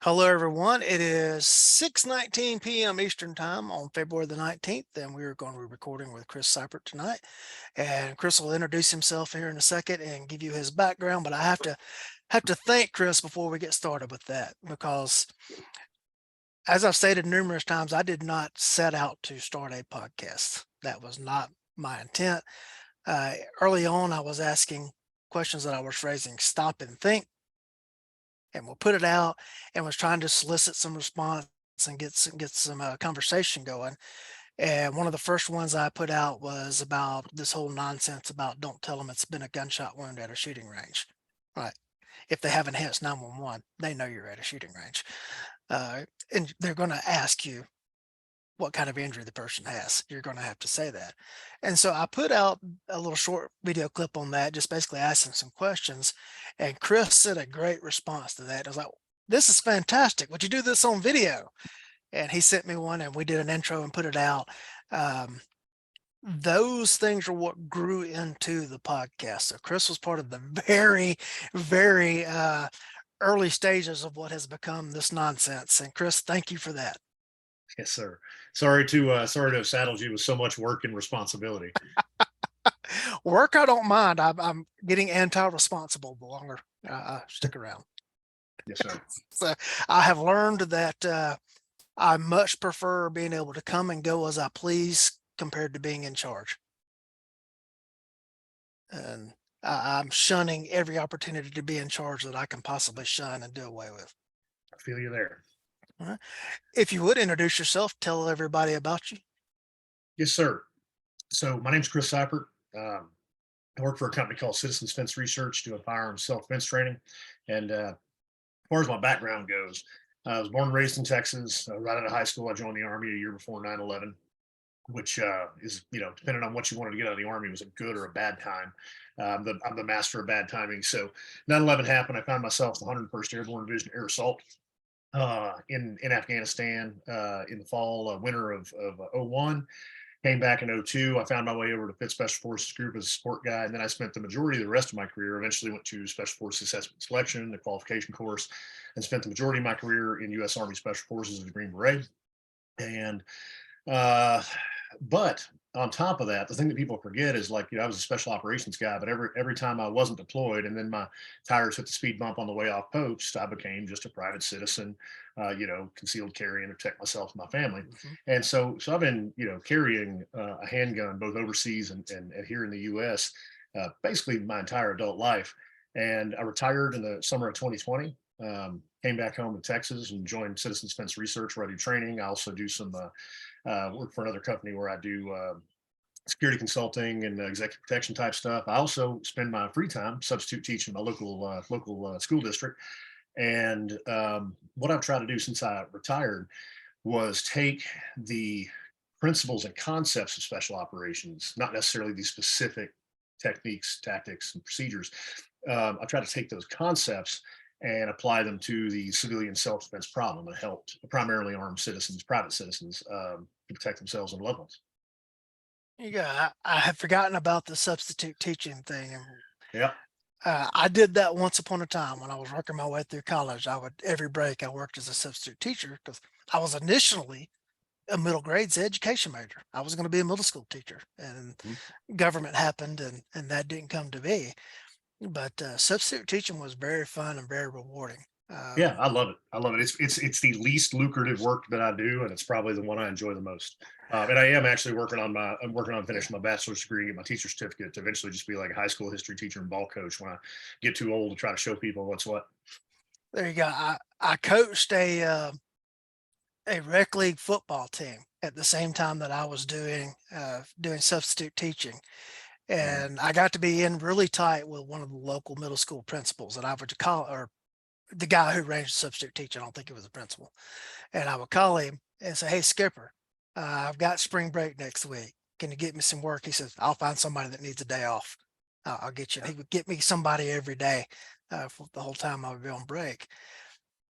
Hello, everyone. It is 6:19 p.m. Eastern Time on February the 19th, and we are going to be recording with Chris Cypert tonight. And Chris will introduce himself here in a second and give you his background. But I have to thank Chris before we get started with that, because as I've stated numerous times, I did not set out to start a podcast. That was not my intent. Early on, I was asking questions that I was phrasing stop and think, and we'll put it out, and was trying to solicit some response and get some conversation going. And one of the first ones I put out was about this whole nonsense about don't tell them it's been a gunshot wound at a shooting range. Right. If they haven't hit 911, they know you're at a shooting range. And they're going to ask you what kind of injury the person has. You're going to have to say that. And so I put out a little short video clip on that, just basically asking some questions. And Chris sent a great response to that. I was like, this is fantastic. Would you do this on video? And he sent me one, and we did an intro and put it out. Those things are what grew into the podcast. So Chris was part of the very, very early stages of what has become this nonsense. And Chris, thank you for that. Yes, sir. Sorry to have saddled you with so much work and responsibility. Work, I don't mind. I'm getting anti-responsible the longer I stick around. Yes, sir. So I have learned that I much prefer being able to come and go as I please compared to being in charge. And I'm shunning every opportunity to be in charge that I can possibly shun and do away with. I feel you there. All right. If you would introduce yourself, tell everybody about you. Yes, sir. So my name's Chris Cypert. I work for a company called Citizens Defense Research, doing firearms self-defense training. And as far as my background goes, I was born and raised in Texas. Right out of high school, I joined the Army a year before 9/11, which is, depending on what you wanted to get out of the Army, was a good or a bad time. I'm the master of bad timing. So 9/11 happened. I found myself in the 101st Airborne Division Air Assault in Afghanistan in the fall, winter of '01. Came back in '02. I found my way over to Fifth Special Forces Group as a support guy, and then I spent the majority of the rest of my career. Eventually, went to Special Forces Assessment Selection, the qualification course, and spent the majority of my career in U.S. Army Special Forces as a Green Beret. And uh, but on top of that, the thing that people forget is, like, I was a special operations guy, but every time I wasn't deployed and then my tires hit the speed bump on the way off post, I became just a private citizen, concealed carry and protect myself and my family. Mhm. And so I've been, carrying a handgun both overseas and here in the US, basically my entire adult life. And I retired in the summer of 2020. Came back home to Texas and joined Citizens Defense Research, where I do training. I also do some work for another company where I do security consulting and executive protection type stuff. I also spend my free time substitute teaching my local school district. And what I've tried to do since I retired was take the principles and concepts of special operations, not necessarily the specific techniques, tactics, and procedures. I try to take those concepts and apply them to the civilian self-defense problem and help primarily armed citizens, private citizens, to protect themselves and loved ones. Yeah, I had forgotten about the substitute teaching thing. And Yeah. I did that once upon a time when I was working my way through college. Every break, I worked as a substitute teacher because I was initially a middle grades education major. I was going to be a middle school teacher, and Mhm. government happened, and that didn't come to be. But substitute teaching was very fun and very rewarding. Yeah, I love it. I love it. It's the least lucrative work that I do, and it's probably the one I enjoy the most. And I am actually I'm working on Yeah, finishing my bachelor's degree, get my teacher certificate to eventually just be like a high school history teacher and ball coach when I get too old to try to show people what's what. there you go. I coached a rec league football team at the same time that I was doing substitute teaching. Mhm. And I got to be in really tight with one of the local middle school principals that I would call, or the guy who arranged substitute teaching. I don't think it was the principal. And I would call him and say, "Hey, Skipper, I've got spring break next week. Can you get me some work?" He says, "I'll find somebody that needs a day off. I'll get you." And he would get me somebody every day for the whole time I would be on break.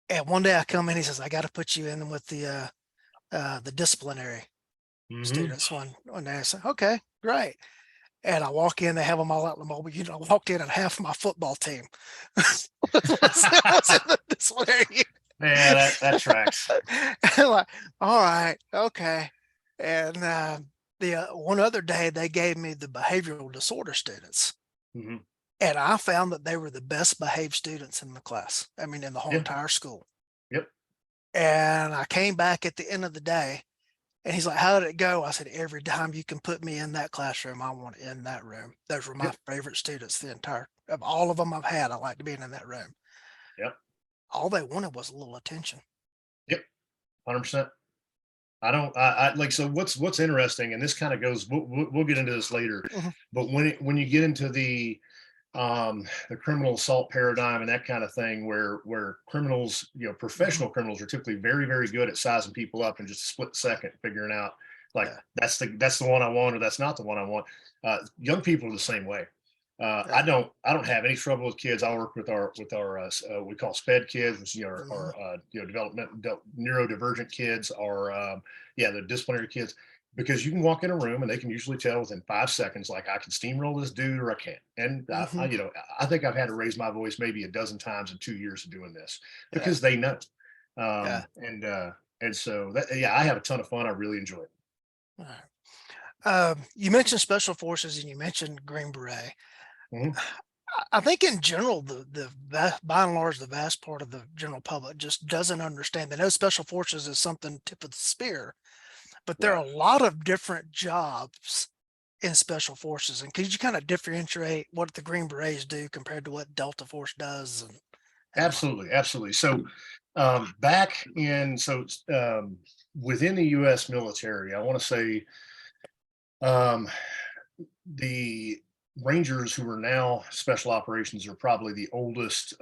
And one day I come in, he says, "I got to put you in with the disciplinary Mhm. students one day." I said, "Okay, great." And I walk in, they have them all out in the mobile unit. I walked in and half my football team was in the disciplinary unit. Yeah, that tracks. Like, all right, okay. And the one other day they gave me the behavioral disorder students, Hmm. and I found that they were the best behaved students in the class. I mean, in the whole Yeah. entire school. Yep. And I came back at the end of the day, and he's like, "How did it go?" I said, "Every time you can put me in that classroom, I want in that room. Those were my Yep. favorite students the entire of all of them I've had. I liked being in that room. Yep. All they wanted was a little attention." Yep. 100%. I don't. I like. So what's interesting, and this kind of goes. We'll get into this later, Mhm, but when you get into the criminal assault paradigm and that kind of thing, where criminals, mhm, professional criminals are typically very very good at sizing people up in just a split second, figuring out like yeah, that's the one I want or that's not the one I want. Young people are the same way. yeah, I don't have any trouble with kids. I work with our we call SPED kids, which mhm, are neurodivergent kids, or yeah, the disciplinary kids, because you can walk in a room and they can usually tell within 5 seconds, like I can steamroll this dude or I can't. And mhm, I think I've had to raise my voice maybe a dozen times in 2 years of doing this yeah, because they know. yeah. And so that, yeah, I have a ton of fun. I really enjoy it. Alright. You mentioned special forces and you mentioned Green Beret. Mhm. I think in general, by and large, the vast part of the general public just doesn't understand. They know special forces is something tip of the spear, but there Right. are a lot of different jobs in special forces. And could you kind of differentiate what the Green Berets do compared to what Delta Force does and the like? Absolutely, absolutely. So, back in within the U.S. military, I want to say um, the Rangers, who are now special operations, are probably the oldest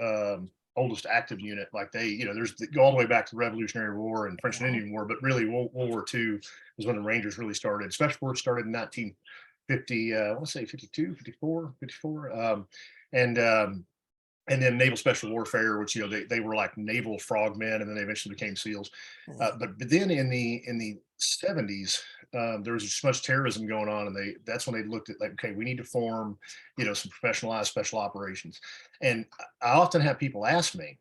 active unit. Like there's go all the way back to the Revolutionary War and French and Mhm, Indian War, but really World War II was when the Rangers really started. Special Force started in 1950, I want to say 52, 54, 54. And and then naval special warfare, which they were like naval frogmen, and then they eventually became SEALs. mhm, But then in the 70s, there was just much terrorism going on, and that's when they looked at like, okay, we need to form some professionalized special operations. And I often have people ask me,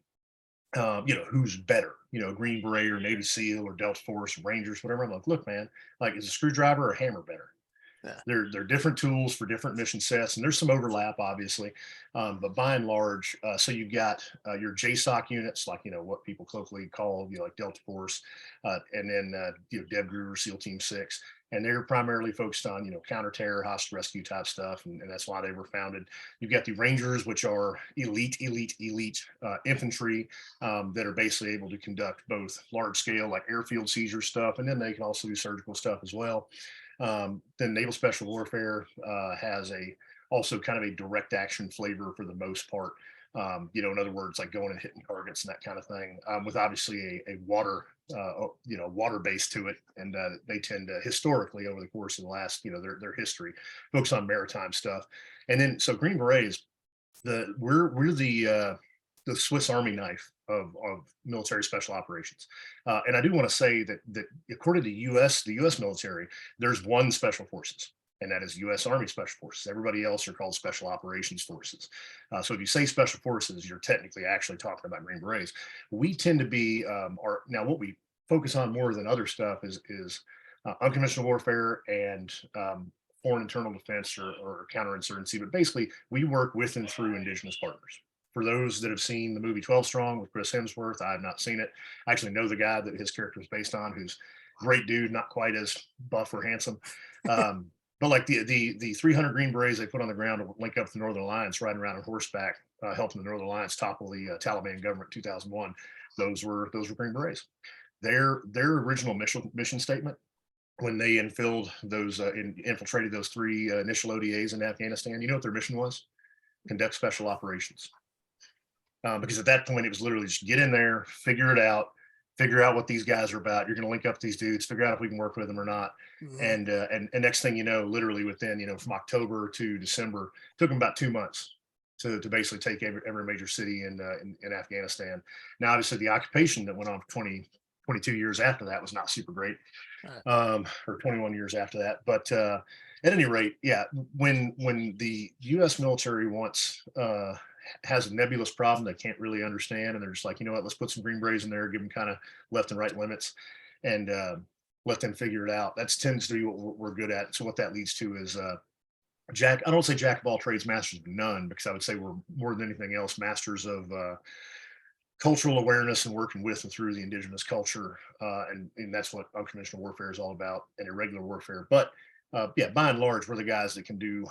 who's better, Green Beret or Navy SEAL or Delta Force, Rangers, whatever. I'm like, look, man, like, is a screwdriver or a hammer better? yeah, They're different tools for different mission sets, and there's some overlap, obviously, but by and large, so you've got your JSOC units, like what people colloquially call like Delta Force, and then Deb Gruber, SEAL Team 6, and they're primarily focused on counter-terror, hostage rescue type stuff, and that's why they were founded. You've got the Rangers, which are elite infantry, that are basically able to conduct both large-scale like airfield seizure stuff, and then they can also do surgical stuff as well. Then naval special warfare has a also kind of a direct action flavor for the most part. In other words, like going and hitting targets and that kind of thing, with obviously a water base to it, and they tend to historically over the course of the last their history focus on maritime stuff. And then so Green Berets, we're the Swiss Army knife of military special operations. And I do want to say that according to the U.S. military, there's one special forces, and that is U.S. Army Special Forces. Everybody else are called Special Operations Forces. So if you say Special Forces, you're technically actually talking about Green Berets. We tend to be, or now what we focus on more than other stuff is unconventional warfare and foreign internal defense or counterinsurgency. But basically, we work with and through indigenous partners. For those that have seen the movie 12 Strong with Chris Hemsworth, I have not seen it. I actually know the guy that his character is based on, who's a great dude, not quite as buff or handsome. But like the 300 Green Berets they put on the ground to link up the Northern Alliance, riding around on horseback, helping the Northern Alliance topple the Taliban government in 2001. Those were Green Berets. Their original mission statement when they infiltrated those three initial ODAs in Afghanistan. You know what their mission was? Conduct special operations. Because at that point it was literally just get in there, figure out what these guys are about. You're going to link up with these dudes, figure out if we can work with them or not. mhm, And next thing you know, literally within from October to December, took them about 2 months to basically take every major city in Afghanistan. Now, obviously, the occupation that went on for 22 years after that was not super great, right, or 21 years after that. But at any rate, yeah, when the U.S. military wants has a nebulous problem they can't really understand, and they're just like, you know what, let's put some Green Berets in there, give them kind of left and right limits, and let them figure it out. That tends to be what we're good at. So what that leads to is I don't say jack of all trades, masters of none, because I would say we're more than anything else masters of cultural awareness and working with and through the indigenous culture, and that's what unconventional warfare is all about, and irregular warfare. But yeah, by and large, we're the guys that can do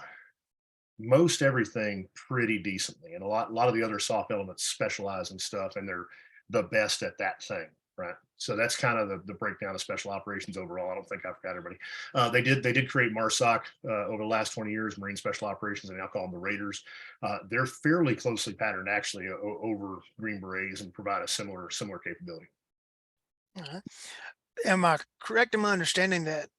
most everything pretty decently, and a lot of the other soft elements specialize in stuff, and they're the best at that thing, right? So that's kind of the breakdown of special operations overall. I don't think I forgot everybody. They did create MARSOC over the last 20 years, Marine Special Operations, and I'll call them the Raiders. They're fairly closely patterned actually over Green Berets and provide a similar capability. Uh, Am I correct in my understanding that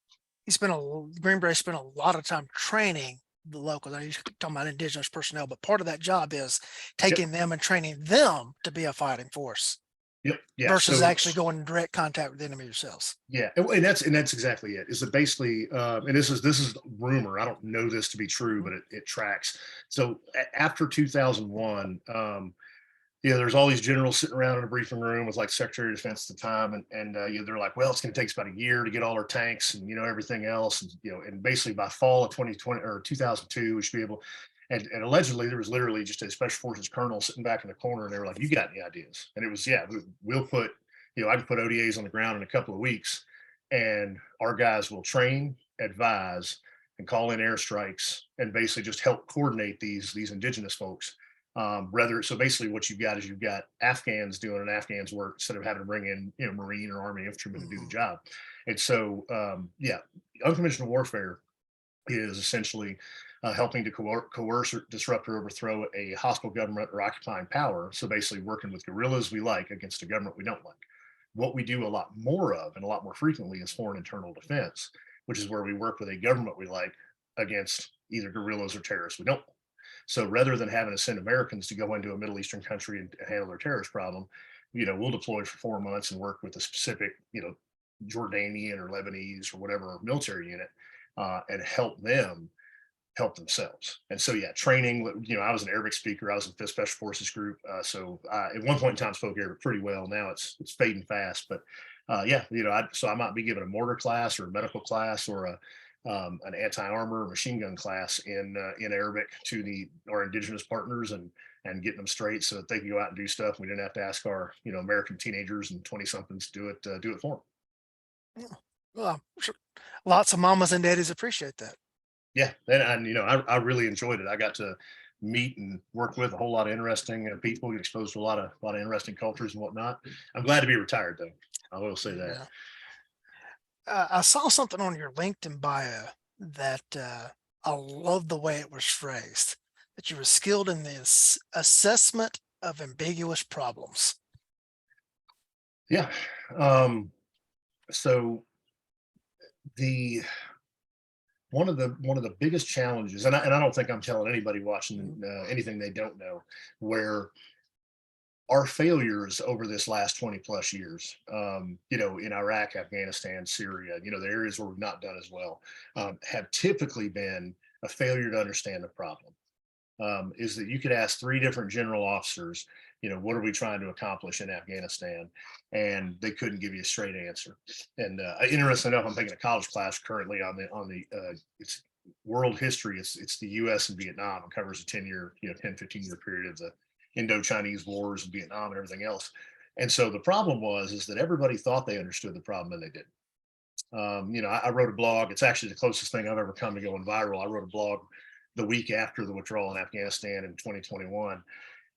Green Beret spent a lot of time training the locals? Now you're talking about indigenous personnel, but part of that job is Yep, taking them and training them to be a fighting force yep, yeah. versus So actually going in direct contact with the enemy yourselves. yeah, and that's exactly it. Is that basically, and this is rumor. I don't know this to be true, but it tracks. So after 2001, yeah, there's all these generals sitting around in a briefing room with like Secretary of Defense at the time, and yeah, they're like, well, it's going to take us about a year to get all our tanks and everything else, and and basically by fall of 2020 or 2002, we should be able. And allegedly, there was literally just a special forces colonel sitting back in the corner, and they were like, "You got any ideas?" And it was, "Yeah, we'll put, I can put ODAs on the ground in a couple of weeks, and our guys will train, advise, and call in airstrikes, and basically just help coordinate these indigenous folks." Rather, so basically, what you've got is you've got Afghans doing an Afghan's work instead of having to bring in Marine or Army infantrymen to do the Mhm. job. And so, yeah, unconventional warfare is essentially helping to coerce or disrupt or overthrow a hostile government or occupying power. So basically, working with guerrillas we like against a government we don't like. What we do a lot more of and a lot more frequently is foreign internal defense, which is where we work with a government we like against either guerrillas or terrorists we don't like. So rather than having to send Americans to go into a Middle Eastern country and handle their terrorist problem, we'll deploy for 4 months and work with a specific, Jordanian or Lebanese or whatever military unit, and help them help themselves. And so, yeah, training. I was an Arabic speaker. I was in Fifth Special Forces Group, so at one point in time spoke Arabic pretty well. Now it's fading fast, but yeah, so I might be given a mortar class or a medical class or an anti-armor machine gun class in Arabic to our indigenous partners, and getting them straight so that they can go out and do stuff. We didn't have to ask our American teenagers and 20 somethings to do it for them. Yeah. Well, I'm sure lots of mamas and daddies appreciate that. Yeah, and I really enjoyed it. I got to meet and work with a whole lot of interesting people, get exposed to a lot of interesting cultures and whatnot. I'm glad to be retired though. I will say that. Yeah. I saw something on your LinkedIn bio that I love the way it was phrased, that you were skilled in the assessment of ambiguous problems. Yeah. Um, so the one of the biggest challenges, and I don't think I'm telling anybody watching Mhm. anything they don't know, where our failures over this last 20 plus years, in Iraq, Afghanistan, Syria, the areas where we've not done as well, have typically been a failure to understand the problem. Is that you could ask three different general officers, what are we trying to accomplish in Afghanistan? And they couldn't give you a straight answer. And interesting enough, I'm taking a college class currently on the it's world history. It's the U.S. and Vietnam. It covers a 10-year, 10-15 year period of the Indo-Chinese wars and Vietnam and everything else. And so the problem is that everybody thought they understood the problem and they didn't. I wrote a blog. It's actually the closest thing I've ever come to going viral. I wrote a blog the week after the withdrawal in Afghanistan in 2021.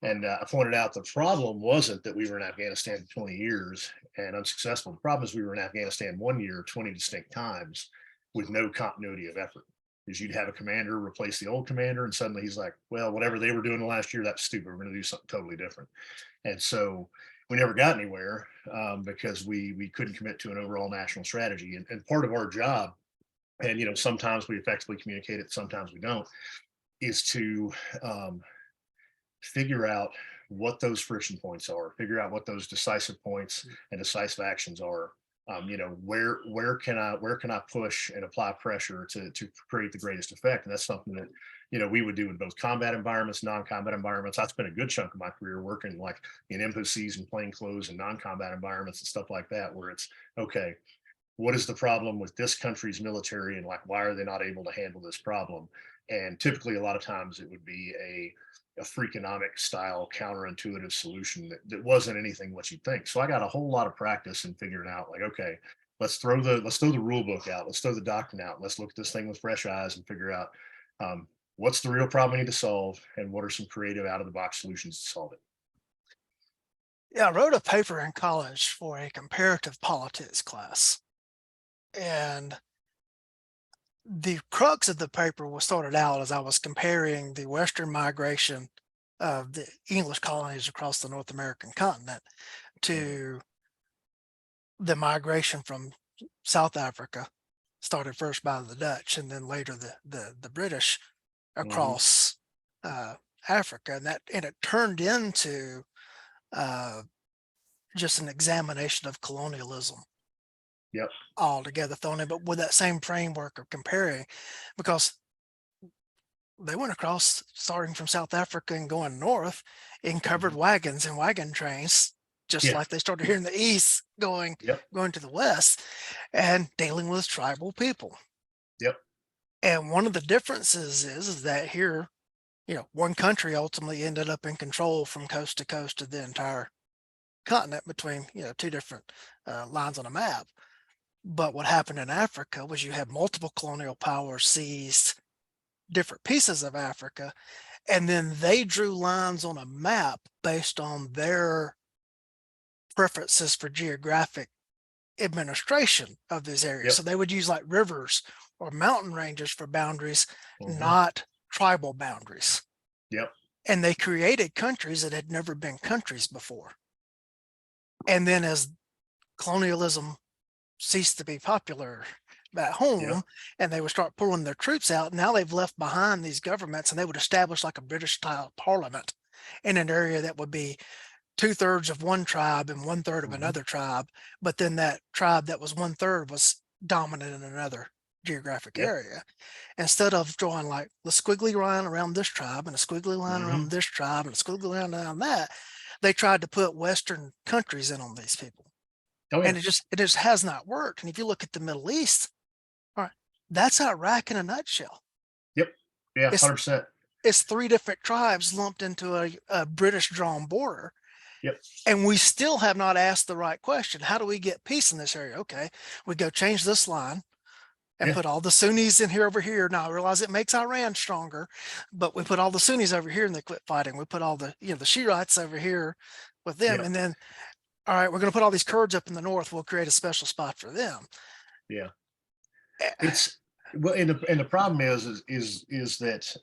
And I pointed out the problem wasn't that we were in Afghanistan for 20 years and unsuccessful. The problem is we were in Afghanistan 1 year, 20 distinct times with no continuity of effort. Because you'd have a commander replace the old commander, and suddenly he's like, well, whatever they were doing the last year, that's stupid. We're going to do something totally different. And so we never got anywhere because we couldn't commit to an overall national strategy. And part of our job, and sometimes we effectively communicate it, sometimes we don't, is to figure out what those friction points are, figure out what those decisive points and decisive actions are. Where can I push and apply pressure to create the greatest effect? And that's something that we would do in both combat environments, non-combat environments. I spent a good chunk of my career working like in embassies and plainclothes and non-combat environments and stuff like that, where it's okay, what is the problem with this country's military, and like why are they not able to handle this problem? And typically a lot of times it would be a freakonomic style counterintuitive solution that wasn't anything what you'd think. So I got a whole lot of practice in figuring out like, okay, let's throw the rule book out, let's throw the doctrine out, let's look at this thing with fresh eyes and figure out um, what's the real problem we need to solve, and what are some creative out of the box solutions to solve it. Yeah, I wrote a paper in college for a comparative politics class. And the crux of the paper was started out as I was comparing the Western migration of the English colonies across the North American continent to the migration from South Africa, started first by the Dutch and then later the British Mm-hmm. across Africa, and it turned into uh, just an examination of colonialism Yep. altogether thrown in, but with that same framework of comparing, because they went across starting from South Africa and going north in covered Mhm. wagons and wagon trains, just Yeah. like they started here in the east Yep. going to the west and dealing with tribal people. Yep. And one of the differences is that here, one country ultimately ended up in control from coast to coast of the entire continent between, two different lines on a map. But what happened in Africa was you had multiple colonial powers seized different pieces of Africa, and then they drew lines on a map based on their preferences for geographic administration of these areas. Yep. So they would use like rivers or mountain ranges for boundaries, Hmm. not tribal boundaries. Yep. And they created countries that had never been countries before. And then as colonialism ceased to be popular at Yep. home and they would start pulling their troops out, now they've left behind these governments, and they would establish like a British style parliament in an area that would be two-thirds of one tribe and one-third of Hmm. another tribe, but then that tribe that was one-third was dominant in another geographic Yep. area. Instead of drawing like the squiggly line around this tribe and a squiggly line Hmm. around this tribe and a squiggly line around that, they tried to put Western countries in on these people. Oh yeah. And it just has not worked. And if you look at the Middle East, all right, that's Iraq in a nutshell. Yep. Yeah. It's 100%. it's three different tribes lumped into a British drawn border. Yep. And we still have not asked the right question. How do we get peace in this area? Okay, we go change this line and Yeah. put all the Sunnis in here over here. Now I realize it makes Iran stronger, but we put all the Sunnis over here and they quit fighting. We put all the Shiites over here with them, Yep. and then all right, we're going to put all these Kurds up in the north. We'll create a special spot for them. Yeah. Eh, It's well, and the problem is that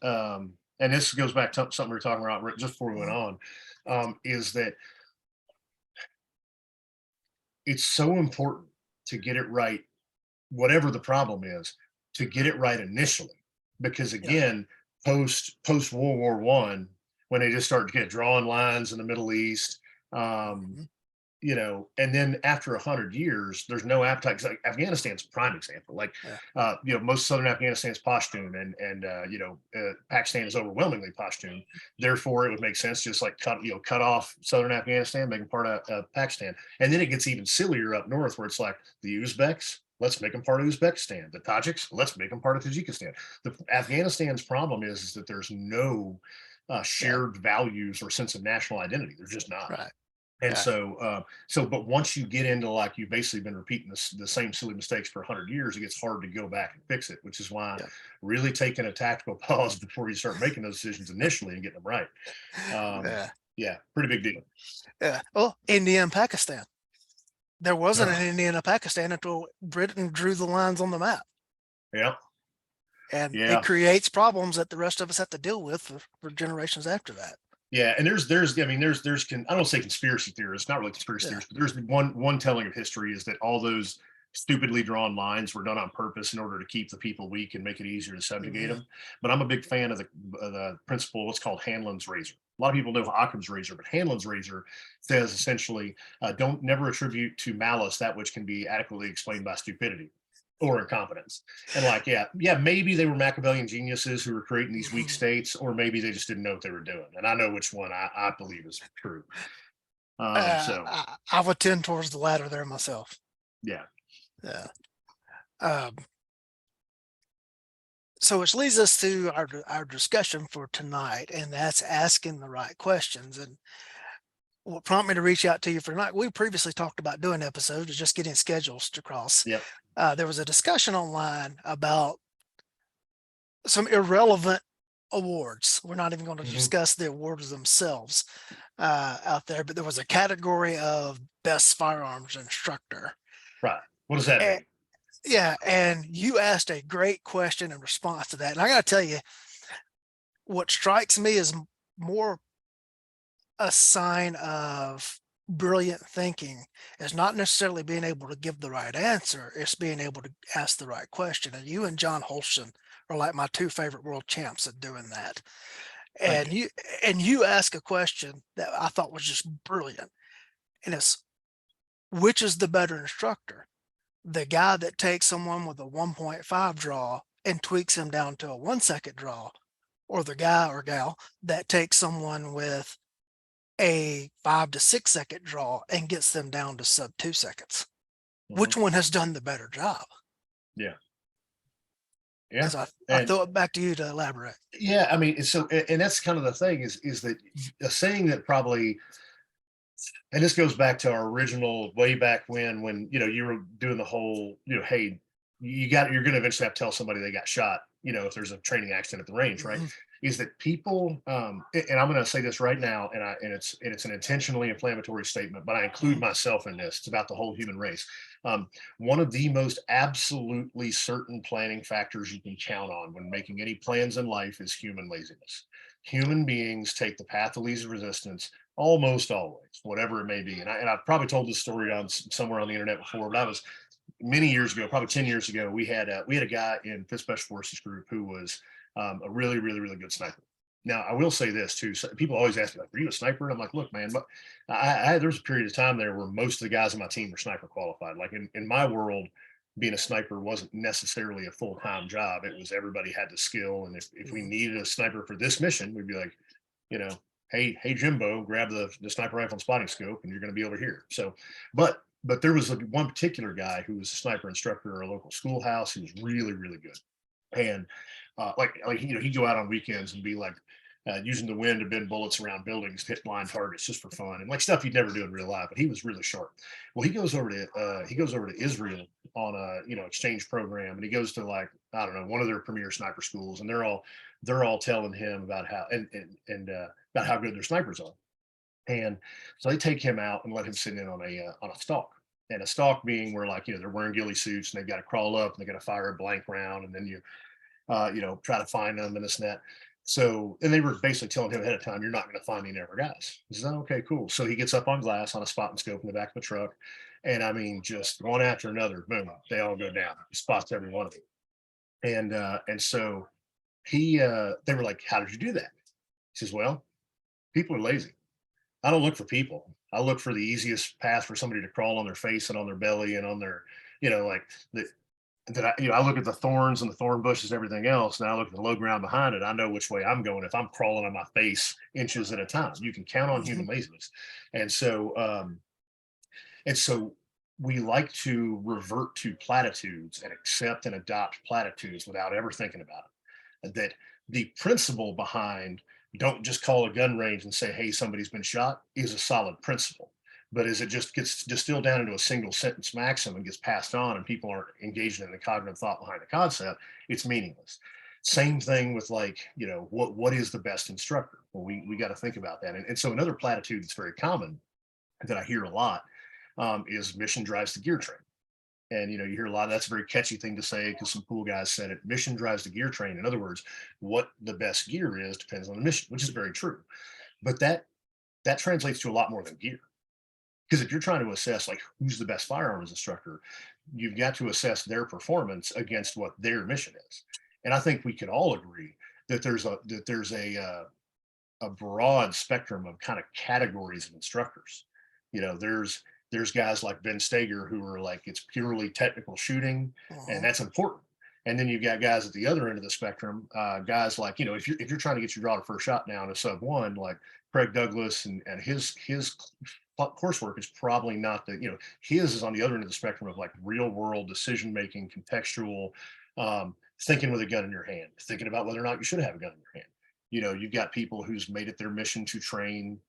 and this goes back to something we were talking about just before we went mhm, on, is that it's so important to get it right, whatever the problem is, to get it right initially, because Yeah. again, post World War I, when they just started to get drawing lines in the Middle East, um, Mhm. and then after 100 years, there's no appetite. 'Cause, like, Afghanistan's a prime example. Like, Yeah. most southern Afghanistan is Pashtun, and Pakistan is overwhelmingly Pashtun. Therefore, it would make sense just like cut off southern Afghanistan, make them part of Pakistan, and then it gets even sillier up north, where it's like the Uzbeks. Let's make them part of Uzbekistan. The Tajiks, let's make them part of Tajikistan. Afghanistan's problem is that there's no Yeah. shared values or sense of national identity. There's just not. Right. And Yeah. but once you get into like you've basically been repeating the same silly mistakes for 100 years, it gets hard to go back and fix it, which is why Yeah. really taking a tactical pause before you start making those decisions initially and getting them right. Um, Yeah. yeah, pretty big deal. Yeah. Well, India and Pakistan. There wasn't an Ugh, India and a Pakistan until Britain drew the lines on the map. yeah, And it yeah, creates problems that the rest of us have to deal with for generations after that. yeah. And I mean, I don't say conspiracy theorists, not really conspiracy Yeah. theorists, but there's one telling of history is that all those stupidly drawn lines were done on purpose in order to keep the people weak and make it easier to subjugate Hmm. them. But I'm a big fan of the principle, what's called Hanlon's razor. A lot of people know Occam's razor, but Hanlon's razor says essentially, don't never attribute to malice that which can be adequately explained by stupidity. or incompetence. And like, yeah, maybe they were Machiavellian geniuses who were creating these weak Mhm. states, or maybe they just didn't know what they were doing. And I know which one I believe is true. So I would tend towards the latter there myself. yeah. Yeah. Um, so which leads us to our discussion for tonight, and that's asking the right questions. And what prompted me to reach out to you for tonight, we previously talked about doing episodes, just getting schedules to cross. Yep. There was a discussion online about some irrelevant awards. We're not even going to Mhm. discuss the awards themselves out there, but there was a category of best firearms instructor. Right. What does that And, mean? yeah, and you asked a great question in response to that. And I got to tell you, what strikes me is more a sign of brilliant thinking is not necessarily being able to give the right answer, it's being able to ask the right question. And you and John Holston are like my two favorite world champs at doing that. Thank you. And you ask a question that I thought was just brilliant. And it's, which is the better instructor? The guy that takes someone with a 1.5 draw and tweaks him down to a 1 second draw, or the guy or gal that takes someone with a 5 to 6 second draw and gets them down to sub 2 seconds? Mhm. Which one has done the better job? Yeah. Yeah. As I And throw it back to you to elaborate. yeah, I mean, so and that's kind of the thing is that a saying that probably, and this goes back to our original way back when you were doing the whole, hey, you're going to eventually have to tell somebody they got shot, if there's a training accident at the range, right? Mhm. Is that people, and I'm going to say this right now, and it's an intentionally inflammatory statement, but I include Mhm. myself in this. It's about the whole human race. One of the most absolutely certain planning factors you can count on when making any plans in life is human laziness. Human beings take the path of least resistance almost always, whatever it may be. And I've probably told this story on somewhere on the internet before, but I was many years ago, probably 10 years ago, we had a guy in Fifth Special Forces group who was a really, really, really good sniper. Now, I will say this too. So people always ask me, like, "Are you a sniper?" And I'm like, "Look, man, but there was a period of time there where most of the guys on my team were sniper qualified. Like in my world, being a sniper wasn't necessarily a full time job. It was everybody had the skill, and if we Mhm. needed a sniper for this mission, we'd be like, you know, hey Jimbo, grab the sniper rifle and spotting scope, and you're going to be over here. So, but there was one particular guy who was a sniper instructor at a local schoolhouse. He was really really good, and like he'd go out on weekends and be like. Using the wind to bend bullets around buildings, hit blind targets just for fun, and like stuff you'd never do in real life. But he was really sharp. Well, he goes over to Israel on a exchange program, and he goes to, like, I don't know, one of their premier sniper schools, and they're all telling him about how and about how good their snipers are. And so they take him out and let him sit in on a stalk. And a stalk being where, like, they're wearing ghillie suits and they've got to crawl up and they got to fire a blank round, and then try to find them and this and that. So, and they were basically telling him ahead of time, "You're not going to find any of our guys." He says, "Oh, okay, cool." So he gets up on glass on a spot and scope in the back of the truck, and I mean, just one after another, boom, they all go down. He spots every one of them, and so they were like, "How did you do that?" He says, "Well, people are lazy. I don't look for people. I look for the easiest path for somebody to crawl on their face and on their belly and on their, like the that I look at the thorns and the thorn bushes, everything else, and I look at the low ground behind it. I know which way I'm going if I'm crawling on my face inches at a time. You can count on Mhm. human laziness, and so we like to revert to platitudes and accept and adopt platitudes without ever thinking about it. That the principle behind don't just call a gun range and say, "Hey, somebody's been shot," is a solid principle. But as it just gets distilled down into a single sentence maxim and gets passed on, and people aren't engaged in the cognitive thought behind the concept, it's meaningless. Same thing with, like, what is the best instructor? Well, we got to think about that. And so another platitude that's very common that I hear a lot is mission drives the gear train. And you hear a lot of that's a very catchy thing to say because some cool guys said it. Mission drives the gear train. In other words, what the best gear is depends on the mission, which is very true. But that translates to a lot more than gear. Because if you're trying to assess, like, who's the best firearms instructor, you've got to assess their performance against what their mission is. And I think we could all agree that there's a broad spectrum of kind of categories of instructors. There's There's guys like Ben Stager who are like, it's purely technical shooting, and Mhm. that's important. And then you've got guys at the other end of the spectrum, guys like, if you're trying to get your draw to first shot down to sub one, like Craig Douglas and his coursework is probably not his is on the other end of the spectrum of like real world decision making, contextual, thinking with a gun in your hand, thinking about whether or not you should have a gun in your hand. You've got people who's made it their mission to train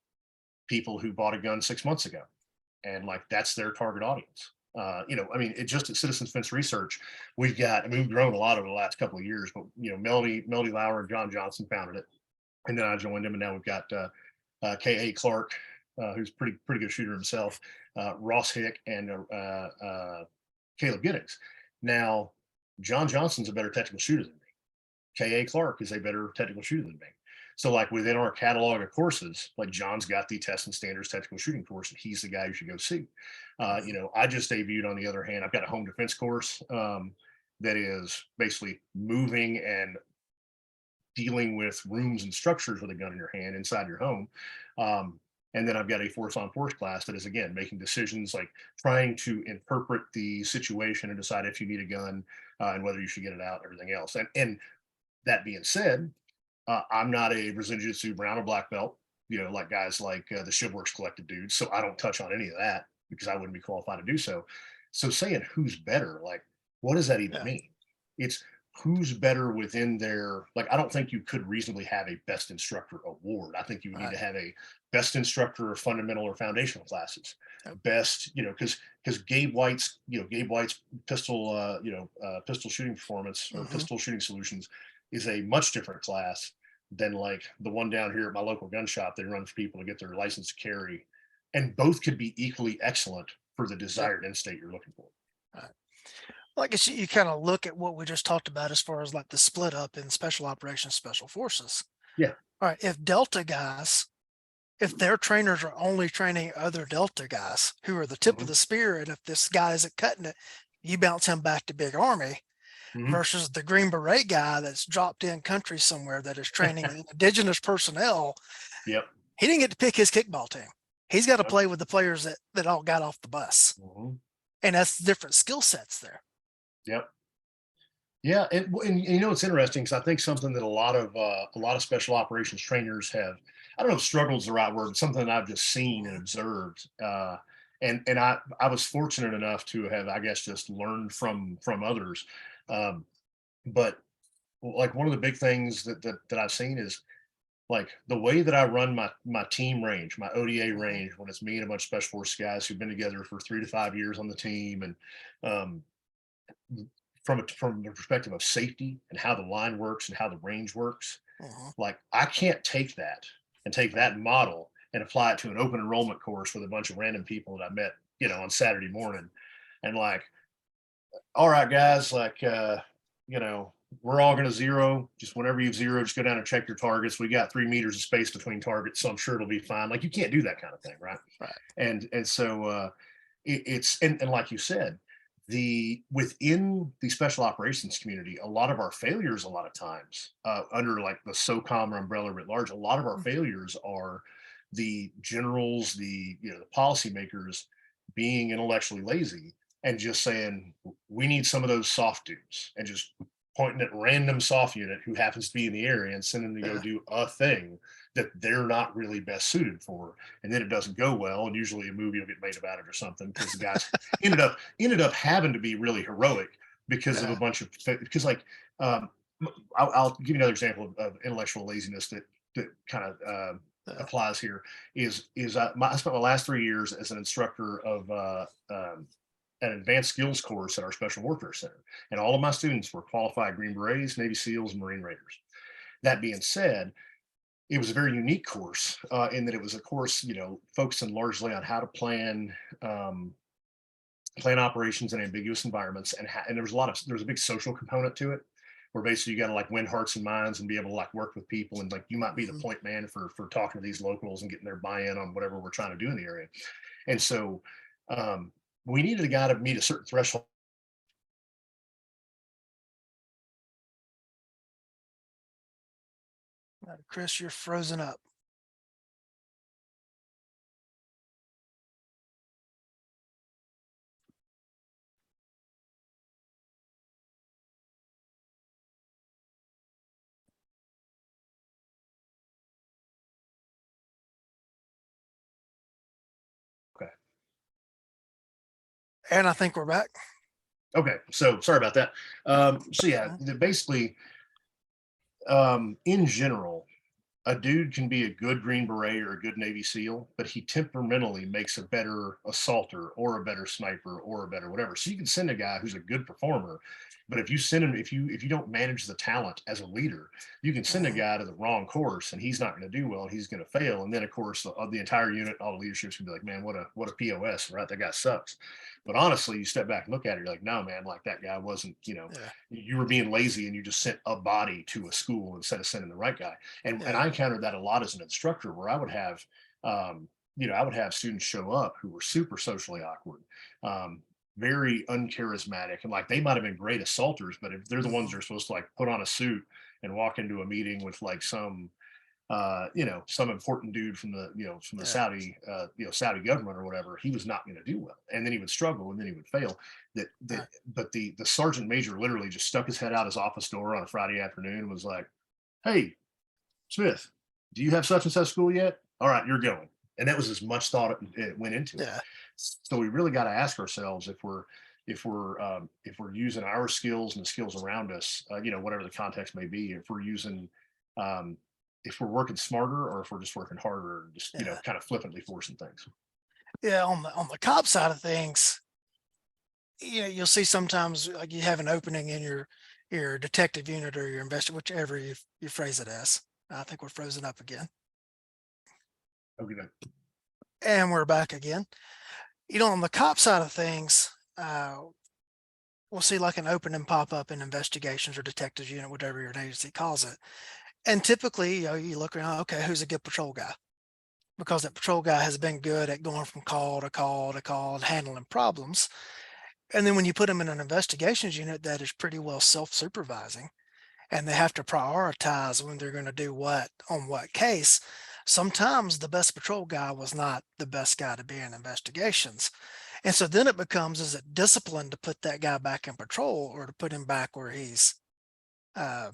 people who bought a gun 6 months ago, and like that's their target audience. I mean, it just at Citizens Fence Research, I mean, we've grown a lot over the last couple of years, but Melody Lauer and John Johnson founded it, and then I joined them, and now we've got K.A. Clark, who's pretty good shooter himself, Ross Hick, and Caleb Giddings. Now, John Johnson's a better technical shooter than me. K.A. Clark is a better technical shooter than me. So, like within our catalog of courses, like John's got the Test and Standards Technical Shooting course, and he's the guy you should go see. Mhm. I just debuted, on the other hand, I've got a home defense course that is basically moving and dealing with rooms and structures with a gun in your hand inside your home. And then I've got a force on force class that is, again, making decisions, like trying to interpret the situation and decide if you need a gun, and whether you should get it out and everything else. And that being said, I'm not a Brazilian Jiu-Jitsu brown or black belt, like guys like the Shivworks collective dudes. So I don't touch on any of that because I wouldn't be qualified to do so. So saying who's better, like, what does that even Yeah. mean? It's who's better within their, like, I don't think you could reasonably have a best instructor award. I think you would need Right. to have a best instructor or fundamental or foundational classes. Yep. Best, because Gabe White's pistol shooting performance or Mhm. pistol shooting solutions is a much different class than like the one down here at my local gun shop they run for people to get their license to carry. And both could be equally excellent for the Yep. desired end state you're looking for. Right. Well, I guess you kind of look at what we just talked about as far as like the split up in special operations, special forces. Yeah. All right. If Delta guys, if their trainers are only training other Delta guys who are the tip of Hmm. the spear, and if this guy isn't cutting it, you bounce him back to Big Army Hmm. versus the Green Beret guy that's dropped in country somewhere that is training indigenous personnel. Yep. He didn't get to pick his kickball team. He's got to Yep. play with the players that all got off the bus. Hmm. And that's different skill sets there. Yep. Yeah, and it's interesting because I think something that a lot of special operations trainers have, I don't know if struggle is the right word, but something that I've just seen and Mhm. observed. And I was fortunate enough to have, I guess, just learned from others. Um, but like one of the big things that I've seen is like the way that I run my team range, my ODA Mhm. range, when it's me and a bunch of special force guys who've been together for 3 to 5 years on the team, and um, from the perspective of safety and how the line works and how the range works, Mhm. like I can't take that and take Right. that model and apply it to an open enrollment course with a bunch of random people that I met, on Saturday morning, and like, all right, guys, like, we're all going to zero. Just whenever you've zero, just go down and check your targets. We got 3 meters of space between targets, so I'm sure it'll be fine. Like, you can't do that kind of thing, right? Right. And so it's and like you said, the within the special operations community, a lot of our failures, a lot of times, under like the SOCOM umbrella writ large, a lot of our Mm. failures are the generals, the policymakers being intellectually lazy and just saying we need some of those soft dudes, and just pointing at random soft unit who happens to be in the area and sending them to go Yeah. do a thing that they're not really best suited for, and then it doesn't go well, and usually a movie will get made about it or something because the guys ended up having to be really heroic because of a Yeah. bunch of, because like, um, I'll give you another example of intellectual laziness that kind of Yeah. applies here. I spent my last 3 years as an instructor of an advanced skills course at our special warfare center, and all of my students were qualified Green Berets, Navy SEALs, and Marine Raiders. That being said, it was a very unique course, in that it was a course, focusing largely on how to um, plan operations in ambiguous environments, and there was a big social component to it, where basically you got to like win hearts and minds and be able to like work with people, and like you might be the Mhm. point man for talking to these locals and getting their buy-in on whatever we're trying to do in the area. And so um, we needed a guy to meet a certain threshold. Chris, you're frozen up. And I think we're back. Okay, so sorry about that. So yeah, Mhm. basically, in general, a dude can be a good Green Beret or a good Navy SEAL, but he temperamentally makes a better assaulter or a better sniper or a better whatever. So you can send a guy who's a good performer, but if you send him, if you don't manage the talent as a leader, you can send a Mhm. guy to the wrong course and he's not going to do well. He's going to fail, and then of course the entire unit, all the leadership's gonna be like, man, what a POS, right? That guy sucks. But honestly, you step back and look at it, you're like, no, man, like that guy wasn't. Yeah. You were being lazy and you just sent a body to a school instead of sending the right guy. And Yeah. I encountered that a lot as an instructor, where I would have, um, I would have students show up who were super socially awkward, um, very uncharismatic, and like they might have been great assaulters, but if they're the ones that Mhm. are supposed to like put on a suit and walk into a meeting with like some important dude from the Yeah. Saudi government or whatever, he was not going to do well, and then he would struggle, and then he would fail. Right. But the sergeant major literally just stuck his head out his office door on a Friday afternoon and was like, "Hey, Smith, do you have such and such school yet? All right, you're going." And that was as much thought it went into it. Yeah. So we really got to ask ourselves if we're using our skills and the skills around us, whatever the context may be, um, if we're working smarter or if we're just working harder, and just Yeah. kind of flippantly forcing things. Yeah. On the cop side of things, you'll see sometimes like you have an opening in your detective unit or your investor, whichever you phrase it as. I think we're frozen up again. Okay. And we're back again. On the cop side of things, we'll see like an opening pop up in investigations or detectives unit, whatever your agency calls it. And typically, you look around, okay, who's a good patrol guy? Because that patrol guy has been good at going from call to call to call and handling problems. And then when you put them in an investigations unit that is pretty well self-supervising and they have to prioritize when they're going to do what on what case, sometimes the best patrol guy was not the best guy to be in investigations. And so then it becomes, is it discipline to put that guy back in patrol or to put him back uh,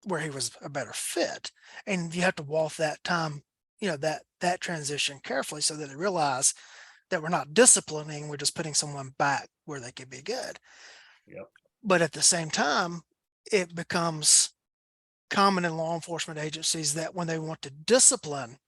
where he was a better fit? And you have to walk that time, that transition carefully so that they realize that we're not disciplining, we're just putting someone back where they could be good. Yep. But at the same time, it becomes common in law enforcement agencies that when they want to discipline,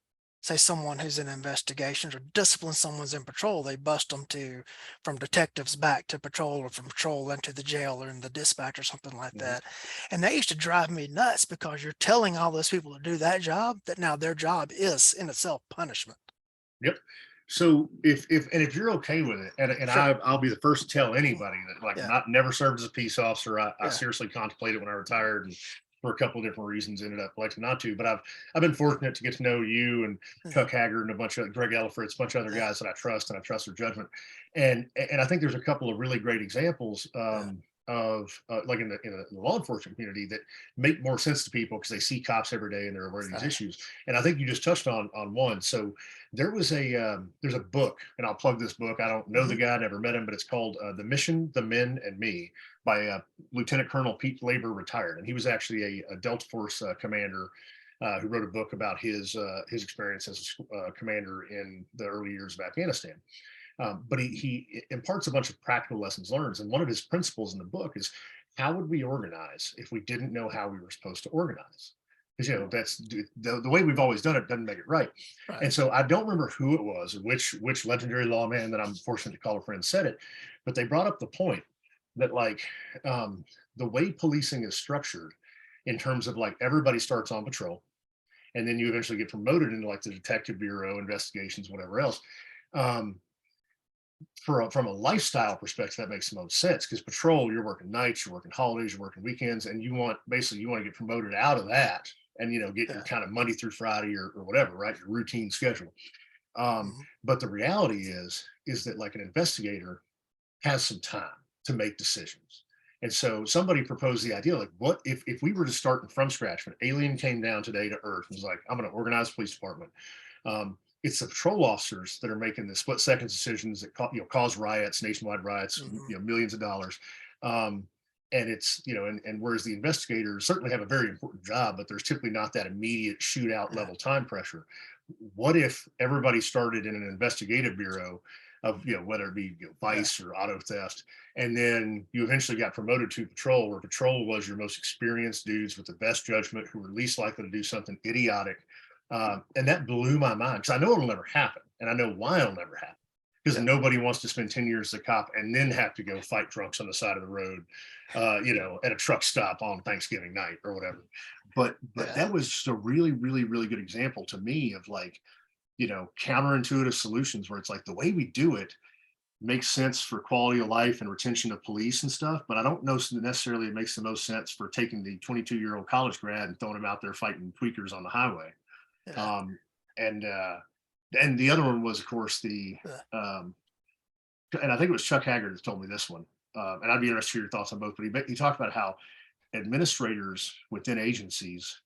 say someone who's in investigations or discipline someone's in patrol, they bust them to from detectives back to patrol or from patrol into the jail or in the dispatch or something like Mhm. that. And that used to drive me nuts because you're telling all those people to do that job that now their job is in itself punishment. Yep. So if you're okay with it, and Sure. I'll be the first to tell Mm. anybody that like Yeah. not never served as a peace officer. I Yeah. seriously contemplated when I retired, and for a couple of different reasons ended up electing not to. But I've been fortunate to get to know you and Yeah. Cuck Haggard and a bunch of Greg Elfritz, a bunch of other Yeah. guys that I trust, and I trust their judgment. And I think there's a couple of really great examples, Yeah. of like in the law enforcement community, that make more sense to people because they see cops every day and they're aware of these Right. issues. And I think you just touched on one. So there's a book, and I'll plug this book. I don't know Hmm. the guy, never met him, but it's called "The Mission, the Men, and Me" by Lieutenant Colonel Pete Labor, retired, and he was actually a Delta Force commander. Who wrote a book about his experience as a commander in the early years of Afghanistan. But he imparts a bunch of practical lessons learned. And one of his principles in the book is, how would we organize if we didn't know how we were supposed to organize? Because that's the way we've always done it doesn't make it right. Right. And so I don't remember who it was or which legendary lawman that I'm fortunate to call a friend said it, but they brought up the point that like, the way policing is structured, in terms of like everybody starts on patrol, and then you eventually get promoted into like the detective bureau, investigations, whatever else. Um, from a lifestyle perspective, that makes the most sense, because patrol, you're working nights, you're working holidays, you're working weekends, and you want to get promoted out of that, and get your Yeah. kind of Monday through Friday, or whatever, right? Your routine schedule. Mhm. But the reality is that like an investigator has some time to make decisions. And so somebody proposed the idea, like, what if we were to start from scratch? When an alien came down today to Earth and was like, I'm going to organize a police department. It's the patrol officers that are making the split second decisions that cause riots, nationwide riots, Mhm. millions of dollars. Um, and it's, and whereas the investigators certainly have a very important job, but there's typically not that immediate shootout Yeah. level time pressure. What if everybody started in an investigative bureau, of, whether it be, vice or auto theft. And then you eventually got promoted to patrol, where patrol was your most experienced dudes with the best judgment, who were least likely to do something idiotic. And that blew my mind, because I know it'll never happen, and I know why it'll never happen. Because Yeah. nobody wants to spend 10 years as a cop and then have to go fight drunks on the side of the road, at a truck stop on Thanksgiving night or whatever. But Yeah. that was just a really, really, really good example to me of, like, counterintuitive solutions, where it's like the way we do it makes sense for quality of life and retention of police and stuff. But I don't know necessarily it makes the most sense for taking the 22-year-old college grad and throwing him out there fighting tweakers on the highway. Yeah. Um, and and the other one was, of course, Yeah. um, and I think it was Chuck Haggard that told me this one. And I'd be interested to hear your thoughts on both. But he talked about how administrators within agencies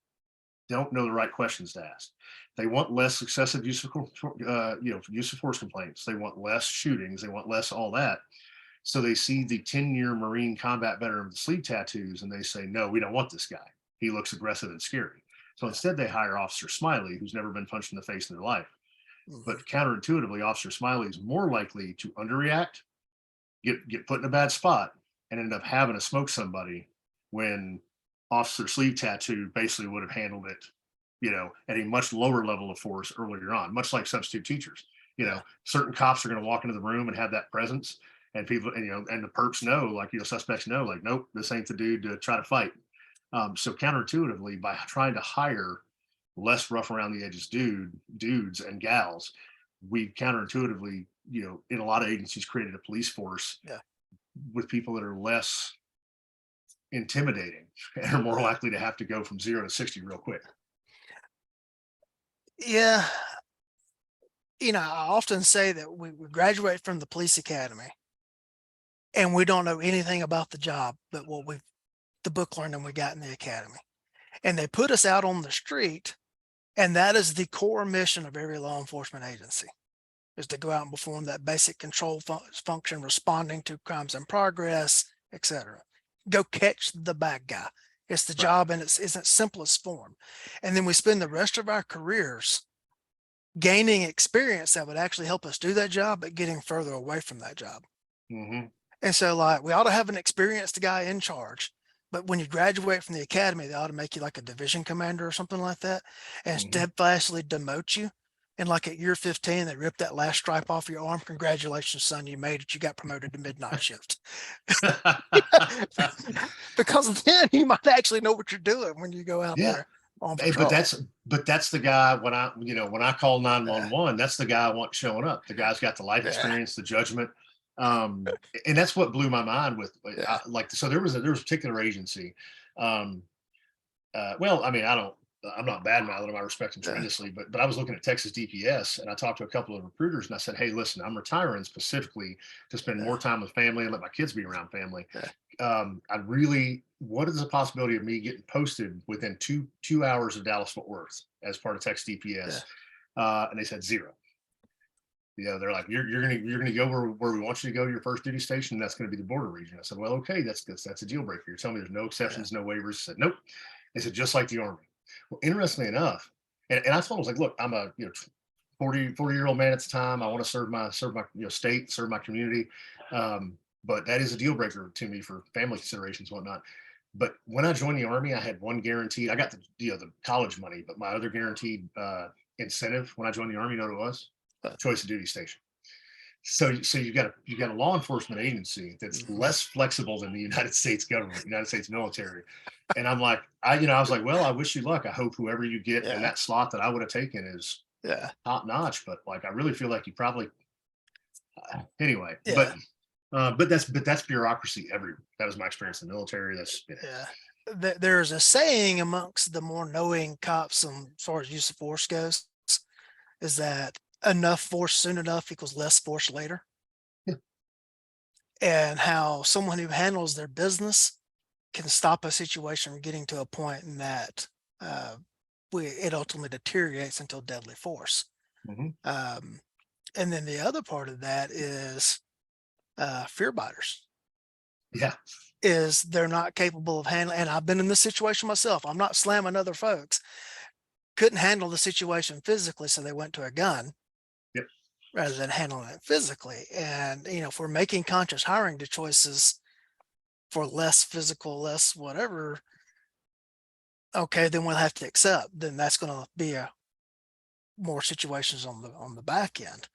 don't know the right questions to ask. They want less excessive use of force complaints. They want less shootings. They want less all that. So they see the 10-year Marine combat veteran with the sleeve tattoos, and they say, no, we don't want this guy. He looks aggressive and scary. So Yeah. instead, they hire Officer Smiley, who's never been punched in the face in their life. Mhm. But counterintuitively, Officer Smiley is more likely to underreact, get put in a bad spot, and end up having to smoke somebody, when Officer Sleeve Tattoo basically would have handled it, at a much lower level of force earlier on, much like substitute teachers. Yeah. Certain cops are going to walk into the room and have that presence, and people, and the perps know, like, suspects know, like, nope, this ain't the dude to try to fight. So counterintuitively, by trying to hire less rough around the edges dudes and gals, we counterintuitively, in a lot of agencies, created a police force Yeah. with people that are less intimidating and are more Yeah. likely to have to go from 0 to 60 real quick. Yeah. I often say that we graduate from the police academy and we don't know anything about the job but the book learning we got in the academy. And they put us out on the street, and that is the core mission of every law enforcement agency, is to go out and perform that basic control function, responding to crimes in progress, etc. Go catch the bad guy. It's the Right. job in its simplest form. And then we spend the rest of our careers gaining experience that would actually help us do that job, but getting further away from that job. Hmm. And so, like, we ought to have an experienced guy in charge. But when you graduate from the academy, they ought to make you like a division commander or something like that, and Hmm. steadfastly demote you. And like at year 15, they rip that last stripe off your arm. Congratulations, son, you made it. You got promoted to midnight shift. Because then you might actually know what you're doing when you go out Yeah. there on Hey, but patrol. that's the guy, when I call Yeah, 911, that's the guy I want showing up. The guy's got the life yeah, experience, the judgment. And that's what blew my mind with, yeah, like, so there was a particular agency. Um, well, I mean, I'm not bad mouthing them. I respect them yeah, tremendously, but I was looking at Texas DPS, and I talked to a couple of recruiters, and I said, hey, listen, I'm retiring specifically to spend yeah, more time with family and let my kids be around family. yeah, What is the possibility of me getting posted within two hours of Dallas Fort Worth as part of Texas yeah, DPS? And they said zero. They're like, you're gonna go where we want you to go to your first duty station, and that's going to be the border region. I said, well, okay, that's a deal breaker. You're telling me there's no yeah, exceptions, no waivers? I said, nope. They said, just like the Army. Well, interestingly enough, and I told them, I was like, look, I'm a 40-year-old man at the time. I want to serve my state, serve my community. But that is a deal breaker to me for family considerations, whatnot. But when I joined the Army, I had one guaranteed. I got the college money, but my other guaranteed incentive when I joined the Army, you know what it was? uh, Choice of duty station. So you got a law enforcement agency that's mhm, less flexible than the United States government, United States military. And I'm like, I was like, well, I wish you luck. I hope whoever you get in yeah, that slot that I would have taken is yeah, top notch. But, like, I really feel like you probably, anyway. yeah, But that's bureaucracy everywhere. That was my experience in the military. That's yeah. There's a saying amongst the more knowing cops, as far as use of force goes, is that enough force soon enough equals less force later. yeah. And how someone who handles their business can stop a situation from getting to a point in that uh, it ultimately deteriorates until deadly force. Hmm. Um, and then the other part of that is fear biters. Yeah. Is they're not capable of handling, and I've been in this situation myself. I'm not slamming other folks. Couldn't handle the situation physically, so they went to a gun. Yep. rather than handling it physically. And, if we're making conscious hiring to choices for less physical, less whatever, okay, then we'll have to accept. Then that's going to be a more situations on the back end.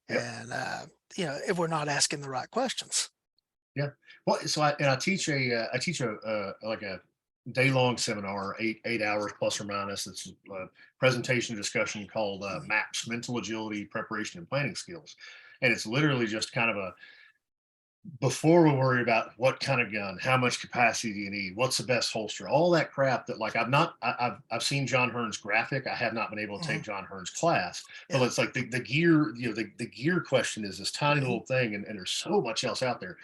Yep. And if we're not asking the right questions. Yeah. Well, so I teach I teach like a day long seminar, eight hours plus or minus. It's a presentation discussion called Mhm. MAPS, Mental Agility, Preparation, and Planning Skills, and it's literally just kind of a before we worry about what kind of gun, how much capacity do you need, what's the best holster, all that crap that like I've seen John Hearn's graphic. I have not been able to Mhm. take John Hearn's class, but Yeah. it's like the gear, the gear question is this tiny Mhm. little thing, and there's so much else out there.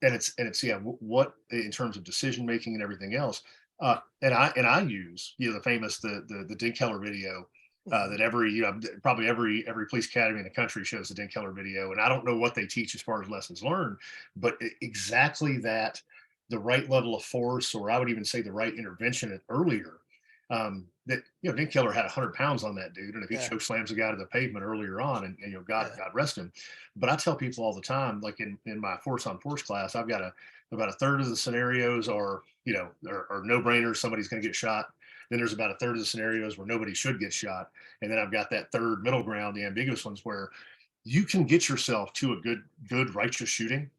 And it's yeah, what in terms of decision making and everything else. And I use the famous the Dick Keller video Mhm. that every probably every police academy in the country shows the Dick Keller video, and I don't know what they teach as far as lessons learned, but exactly that, the right level of force, or I would even say the right intervention earlier. That Dick Keller had 100 pounds on that dude, and if he Yeah. choke slams a guy to the pavement earlier on, and God Yeah. God rest him. But I tell people all the time, like in my force on force class, I've got about a third of the scenarios are are no brainers. Somebody's going to get shot. Then there's about a third of the scenarios where nobody should get shot, and then I've got that third middle ground, the ambiguous ones, where you can get yourself to a good righteous shooting,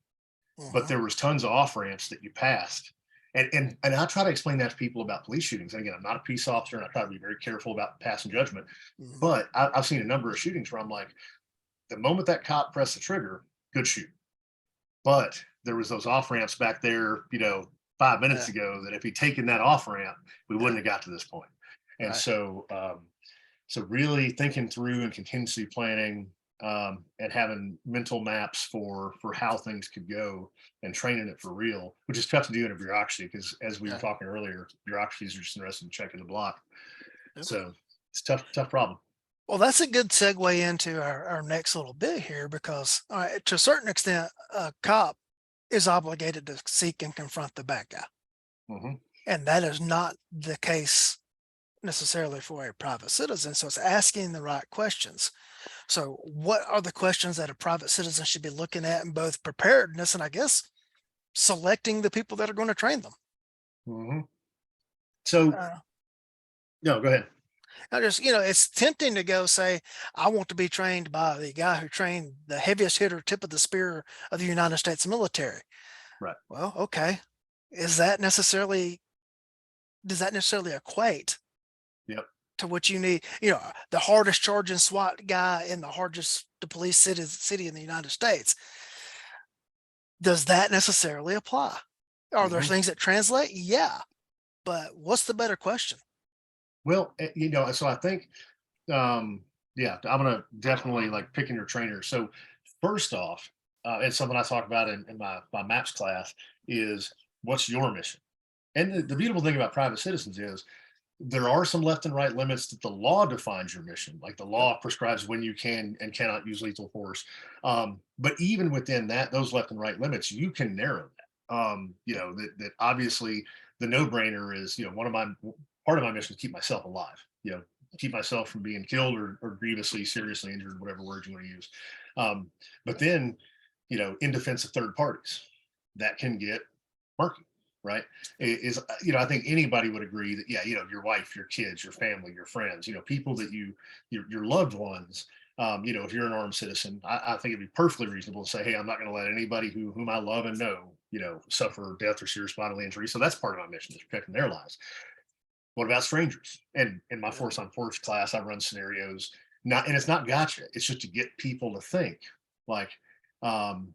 but Mhm. there was tons of off ramps that you passed. And I try to explain that to people about police shootings. And again, I'm not a peace officer, and I try to be very careful about passing judgment. Mhm. But I've seen a number of shootings where I'm like, the moment that cop pressed the trigger, good shoot. But there was those off ramps back there, 5 minutes Yeah. ago, that if he'd taken that off ramp, we Yeah. wouldn't have got to this point. And Right. so really thinking through and contingency planning, and having mental maps for how things could go, and training it for real, which is tough to do in a bureaucracy, because as we were Yeah. talking earlier, bureaucracies are just interested in checking the block. Yep. So it's tough problem. Well, that's a good segue into our next little bit here because, all right, to a certain extent, a cop is obligated to seek and confront the bad guy. Hmm. And that is not the case necessarily for a private citizen. So it's asking the right questions. So, what are the questions that a private citizen should be looking at in both preparedness and, I guess, selecting the people that are going to train them? Hmm. So Uh, no, go ahead. I just, it's tempting to go say, I want to be trained by the guy who trained the heaviest hitter, tip of the spear of the United States military. Right. Well, okay. Is that necessarily, does that necessarily equate Yep. to what you need? The hardest charging SWAT guy in the hardest to police city in the United States. Does that necessarily apply? Are there Hmm. things that translate? Yeah. But what's the better question? Well, so I think, yeah, I'm gonna definitely like picking your trainer. So first off, and something I talk about in my maps class is, what's your mission? And the Mhm. beautiful thing about private citizens is there are some left and right limits that the law defines your mission. Like the Yep. law prescribes when you can and cannot use lethal force. But even within that, those left and right limits, you can narrow that. Yep. That obviously the no brainer is, one of my part of my mission is keep myself alive. Keep myself from being killed, or grievously, seriously injured, whatever word you want to use. But then, in defense of third parties, that can get murky, right? Is I think anybody would agree that, yeah, your wife, your kids, your family, your friends, people that your loved ones, if you're an armed citizen, I think it'd be perfectly reasonable to say, hey, I'm not going to let anybody whom I love and know, suffer death or serious bodily injury. So that's part of my mission, is protecting their lives. What about strangers? And in my Yeah. force on force class, I run scenarios, not, and it's not gotcha, it's just to get people to think, like, um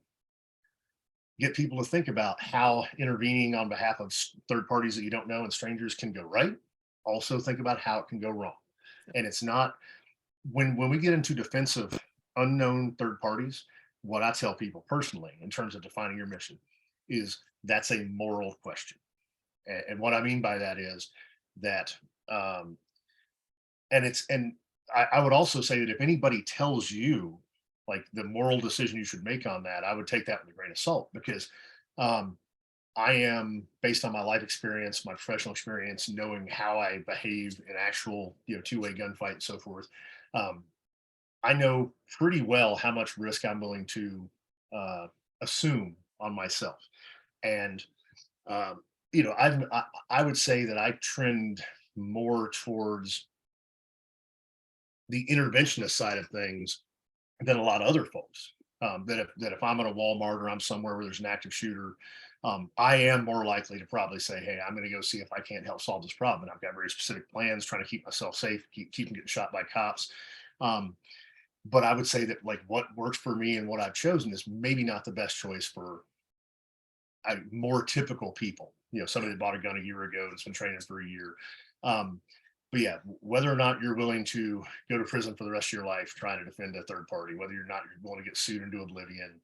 get people to think about how intervening on behalf of third parties that you don't know and strangers can go right. Also think about how it can go wrong. And it's not, when we get into defensive unknown third parties, what I tell people personally in terms of defining your mission is, that's a moral question. And what I mean by that is that, um, and I would also say that if anybody tells you like the moral decision you should make on that, I would take that with a grain of salt, because um, I am, based on my life experience, my professional experience, knowing how I behave in actual, two-way gunfight and so forth. Um, I know pretty well how much risk I'm willing to uh, assume on myself. And um, I would say that I trend more towards the interventionist side of things than a lot of other folks. That if I'm at a Walmart or I'm somewhere where there's an active shooter, I am more likely to probably say, "Hey, I'm going to go see if I can't help solve this problem." And I've got very specific plans, trying to keep myself safe, keep from getting shot by cops. Um, but I would say that like what works for me and what I've chosen is maybe not the best choice for more typical people. Somebody that bought a gun a year ago and's been training for a year. Um, but yeah, whether or not you're willing to go to prison for the rest of your life trying to defend a third party, whether you're not you're willing to get sued into oblivion,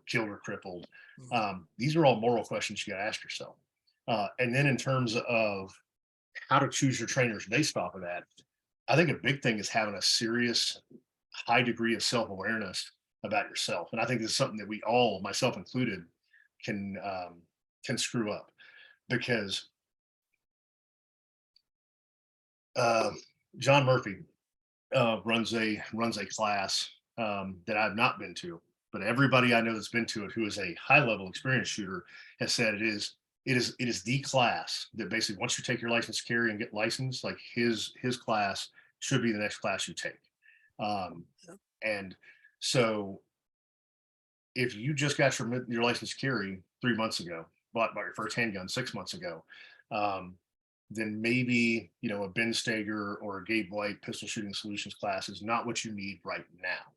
killed or crippled, Mhm. these are all moral questions you got to ask yourself. And then in terms of how to choose your trainers based off of that, I think a big thing is having a serious, high degree of self awareness about yourself. And I think this is something that we all, myself included, can um, can screw up because uh, John Murphy runs a class that I've not been to, but everybody I know that's been to it who is a high level experienced shooter has said it is the class that basically once you take your license to carry and get licensed, like his class should be the next class you take. Um, Yep. and so if you just got your license to carry 3 months ago, bought your first handgun 6 months ago, um, then maybe a Ben Stager or a Gabe White pistol shooting solutions class is not what you need right now.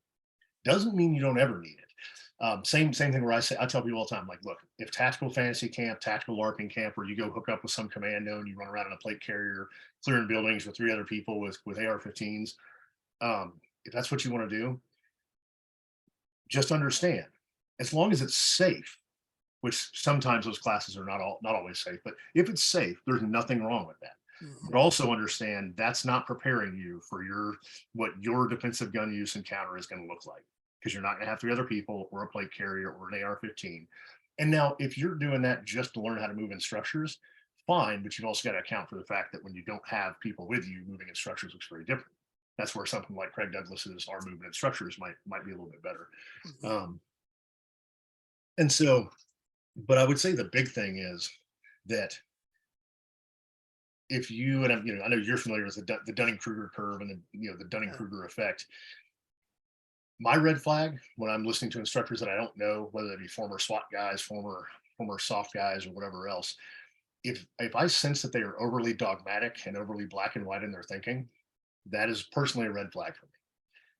Doesn't mean you don't ever need it. Same thing where I tell people all the time, like, look, if tactical fantasy camp, tactical LARPing camp, where you go hook up with some commando and you run around in a plate carrier, clearing buildings with three other people with AR-15s, if that's what you want to do, just understand, as long as it's safe, which sometimes those classes are not always safe, but if it's safe, there's nothing wrong with that. Mhm. But also understand that's not preparing you for what your defensive gun use encounter is going to look like, because you're not going to have three other people or a plate carrier or an AR-15. And now, if you're doing that just to learn how to move in structures, fine, but you've also got to account for the fact that when you don't have people with you, moving in structures looks very different. That's where something like Craig Douglas's "Our Movement in Structures" might be a little bit better. Mhm. Um, and so, but I would say the big thing is that if you and I know you're familiar with the Dunning Kruger curve and the Dunning Yeah. Kruger effect. My red flag when I'm listening to instructors that I don't know, whether they be former SWAT guys, former soft guys, or whatever else, if I sense that they are overly dogmatic and overly black and white in their thinking, that is personally a red flag for me.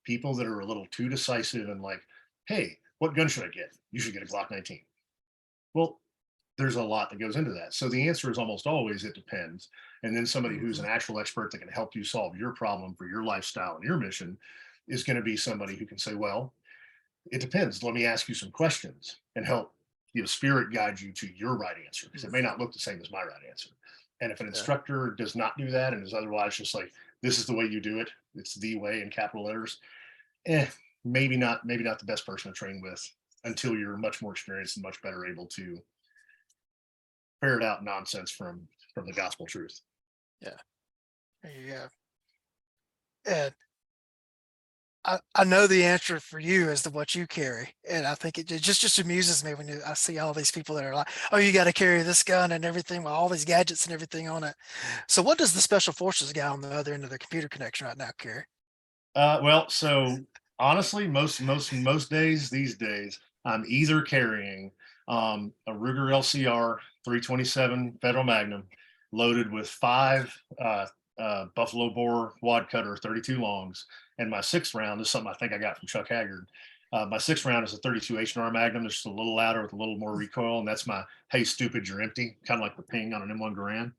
People that are a little too decisive and like, hey, what gun should I get? You should get a Glock 19. Well, there's a lot that goes into that. So the answer is almost always it depends. And then somebody who's Mhm. an actual expert that can help you solve your problem for your lifestyle and your mission is going to be somebody who can say, well, it depends. Let me ask you some questions and help spirit guide you to your right answer, because it may Mhm. not look the same as my right answer. And if an Yeah. instructor does not do that and is otherwise just like, this is the way you do it, it's the way in capital letters, eh, maybe not the best person to train with until you're much more experienced and much better able to ferret out nonsense from the gospel truth. Yeah. There you go. And I know the answer for you as to what you carry, and I think it just amuses me when I see all these people that are like, "Oh, you got to carry this gun and everything with all these gadgets and everything on it." So, what does the special forces guy on the other end of the computer connection right now carry? Well, so honestly, most days these days, I'm either carrying a Ruger LCR 327 Federal Magnum loaded with five Buffalo Bore Wad Cutter 32 longs, and my sixth round is something I think I got from Chuck Haggard. My sixth round is a 32 H&R Magnum. It's just a little louder with a little more recoil, and that's my "Hey stupid, you're empty," kind of like the ping on an M1 Garand.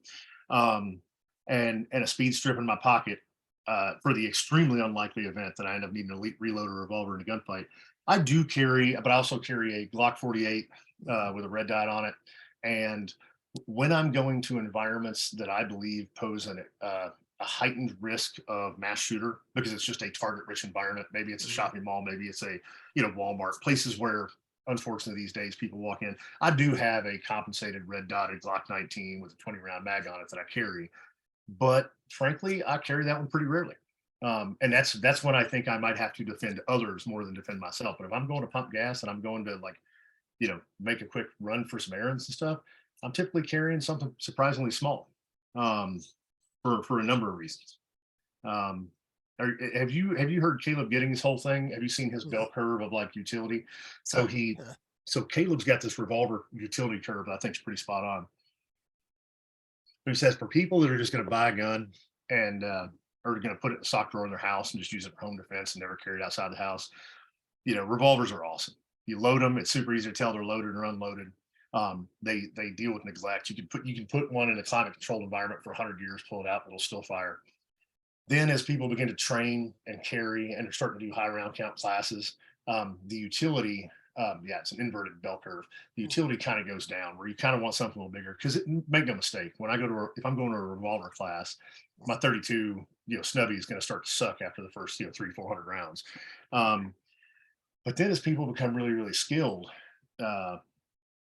Um, and a speed strip in my pocket for the extremely unlikely event that I end up needing a reload or revolver in a gunfight. I do carry, but I also carry a Glock 48 Mhm. with a red dot on it. And when I'm going to environments that I believe pose a heightened risk of mass shooter, because it's just a target rich environment, maybe it's a Mhm. shopping mall, maybe it's a Walmart, places where unfortunately these days people walk in. I do have a compensated red dotted Glock 19 with a 20 round mag on it that I carry, but frankly, I carry that one pretty rarely. And that's when I think I might have to defend others more than defend myself. But if I'm going to pump gas and I'm going to, like, make a quick run for some errands and stuff, I'm typically carrying something surprisingly small, um, for a number of reasons. Um, have you heard Caleb getting his whole thing? Have you seen his Mm, bell curve of like utility? So uh, he yeah. so Caleb's got this revolver utility curve that I think is pretty spot on. He says for people that are just going to buy a gun and are going to put it in the sock drawer in their house and just use it for home defense and never carry it outside the house, revolvers are awesome. You load them; it's super easy to tell they're loaded or unloaded. They deal with neglect. You can put one in a climate controlled environment for 100 years, pull it out, it'll still fire. Then, as people begin to train and carry and are starting to do high round count classes, the utility, yeah, it's an inverted bell curve. The Mm, utility kind of goes down where you kind of want something a little bigger. Because make no mistake, when I go to if I'm going to a revolver class, my 32 snubby is going to start to suck after the first 300-400 rounds. Um, but then as people become really really skilled, uh,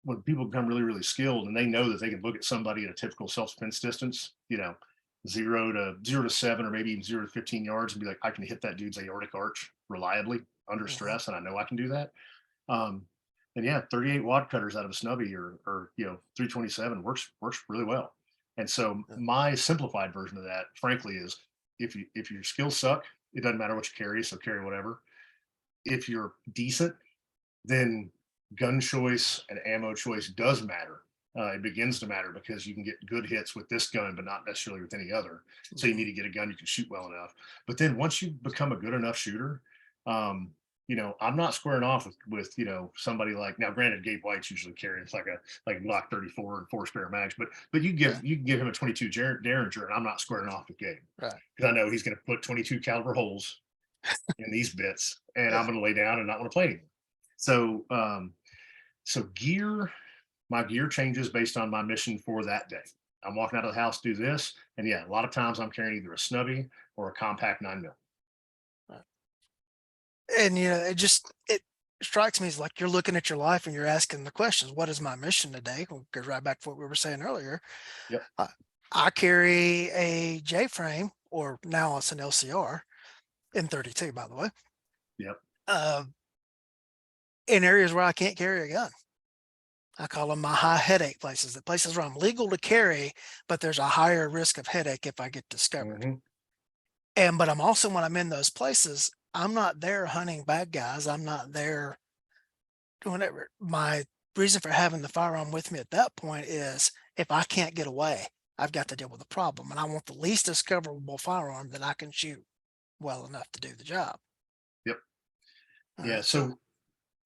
when people become really, really skilled and they know that they can look at somebody at a typical self-defense distance, 0 to 7 or maybe even 0 to 15 yards and be like, I can hit that dude's aortic arch reliably under mhm, stress, and I know I can do that. Um, and yeah, 38 wad cutters out of a snubby or 327 works really well. And so yeah, my simplified version of that, frankly, is if your skills suck, it doesn't matter what you carry, so carry whatever. If you're decent, then gun choice and ammo choice does matter. It begins to matter because you can get good hits with this gun, but not necessarily with any other. So you need mhm, to get a gun you can shoot well enough. But then once you become a good enough shooter, I'm not squaring off with somebody like, now. Granted, Gabe White's usually carrying like Glock 34 and 4 spare mags, but yeah, you can give him a 22 Derringer, and I'm not squaring off with Gabe right. because I know he's going to put 22 caliber holes in these bits, and I'm Yeah. going to lay down and not want to play anymore. So, so my gear changes based on my mission for that day. I'm walking out of the house, do this, and yeah, a lot of times I'm carrying either a snubby or a compact 9 mil. Right. And it strikes me as like you're looking at your life and you're asking the questions, what is my mission today? Goes right back to what we were saying earlier. Yep, I, I carry a J frame, or now it's an LCR in 32, by the way, yep, uh, in areas where I can't carry a gun. I call them my high headache places, the places where I'm legal to carry, but there's a higher risk of headache if I get discovered. hmm, But I'm also, when I'm in those places, I'm not there hunting bad guys. I'm not there doing whatever. My reason for having the firearm with me at that point is if I can't get away, I've got to deal with a problem. And I want the least discoverable firearm that I can shoot well enough to do the job. yep, All yeah. right. So, So,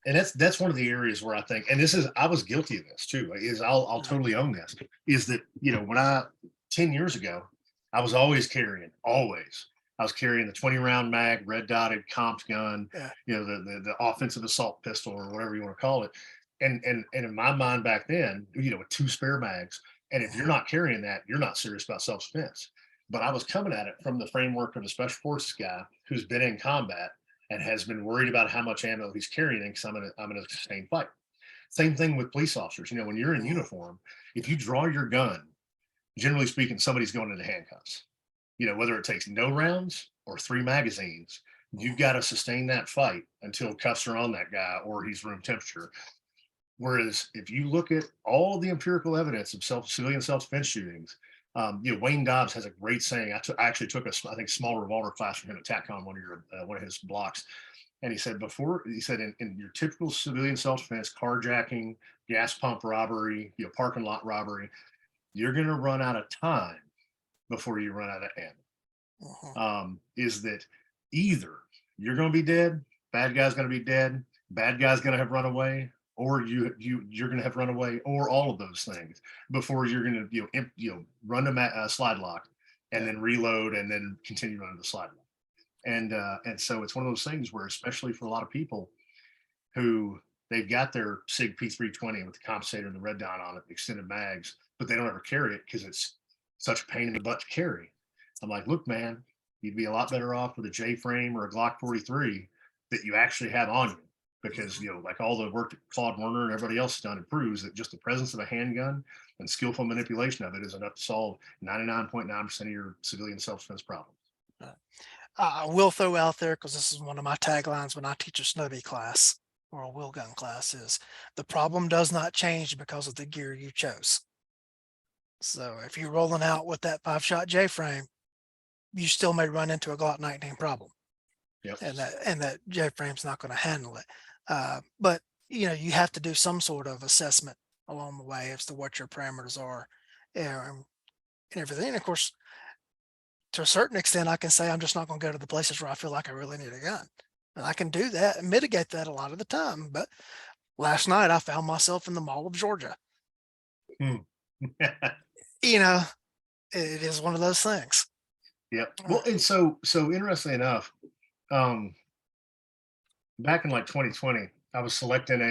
and that's one of the areas where I think, and this is, I was guilty of this too. Is I'll uh, totally own this. Is that when I 10 years ago, I was always carrying, always. I was carrying the 20 round mag, red dotted comped gun, yeah. the offensive assault pistol or whatever you want to call it. And in my mind back then, with 2 spare mags. And if you're Mhm. not carrying that, you're not serious about self defense. But I was coming at it from the framework of a special forces guy who's been in combat and has been worried about how much ammo he's carrying because I'm in a sustained fight. Same thing with police officers. When you're in Mhm. uniform, if you draw your gun, generally speaking, somebody's going into handcuffs. Whether it takes no rounds or 3 magazines, you've Mhm. got to sustain that fight until cuffs are on that guy or he's room temperature. Whereas if you look at all the empirical evidence of civilian self defense shootings, Wayne Dobbs has a great saying. I actually took I think small revolver class from him at TACCON, one of his blocks, and he said in your typical civilian self defense, carjacking, gas pump robbery, parking lot robbery, you're going to run out of time before you run out of ammo. Mhm. Is that either you're going to be dead, bad guy's going to be dead, bad guy's going to have run away, or you're going to have run away, or all of those things before you're going to run a slide lock and Yeah. then reload and then continue running the slide lock. And so it's one of those things where, especially for a lot of people who they've got their Sig P320 with the compensator and the red dot on it, extended mags, but they don't ever carry it because it's such a pain in the butt to carry. I'm like, look, man, you'd be a lot better off with a J frame or a Glock 43 that you actually have on you. Because Mhm. like all the work that Claude Werner and everybody else has done, it proves that just the presence of a handgun and skillful manipulation of it is enough to solve 99.9% of your civilian self-defense problems. Right. I will throw out there, because this is one of my taglines when I teach a snowbie class or a wheel gun class, is the problem does not change because of the gear you chose. So if you're rolling out with that 5-shot J frame, you still may run into a Glock 19 problem, Yep. and that J frame's not going to handle it. But you have to do some sort of assessment along the way as to what your parameters are, and everything. And of course, to a certain extent, I can say I'm just not going to go to the places where I feel like I really need a gun. And I can do that and mitigate that a lot of the time. But last night I found myself in the Mall of Georgia. Hmm. You know, it is one of those things. Yep. Uh, Well, and so interestingly enough, um, back in like 2020, I was selecting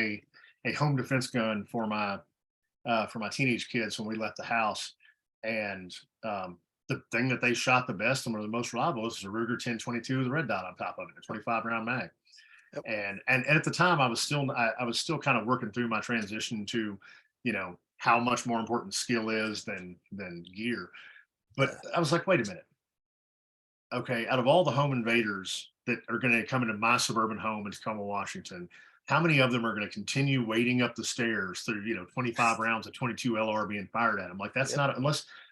a home defense gun for my teenage kids when we left the house, and the thing that they shot the best and were the most reliable was a Ruger 1022 with a red dot on top of it, a 25 round mag. yep, And at the time, I was still kind of working through my transition to, how much more important skill is than gear. But yeah, I was like, wait a minute. Okay, out of all the home invaders that are going to come into my suburban home in Tacoma, Washington, how many of them are going to continue wading up the stairs through 25 rounds of 22 LR being fired at them? Like that's yep, not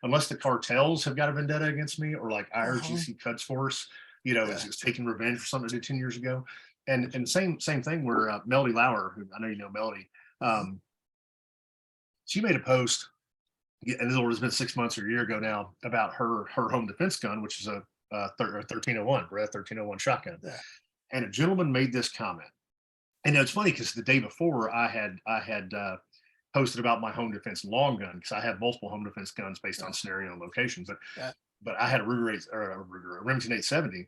unless the cartels have got a vendetta against me, or like mhm, IRGC Cuds Force, yeah, is taking revenge for something I did 10 years ago. And same thing where Melody Lauer, who I know you know Melody, mhm, um, she made a post, and this has been 6 months or a year ago now, about her home defense gun, which is a 1301, Brett 1301 shotgun. yeah, And a gentleman made this comment. And it's funny because the day before I had posted about my home defense long gun, because I have multiple home defense guns based on yeah, scenario and location. yeah, But I had a Ruger 8 or a Remington 870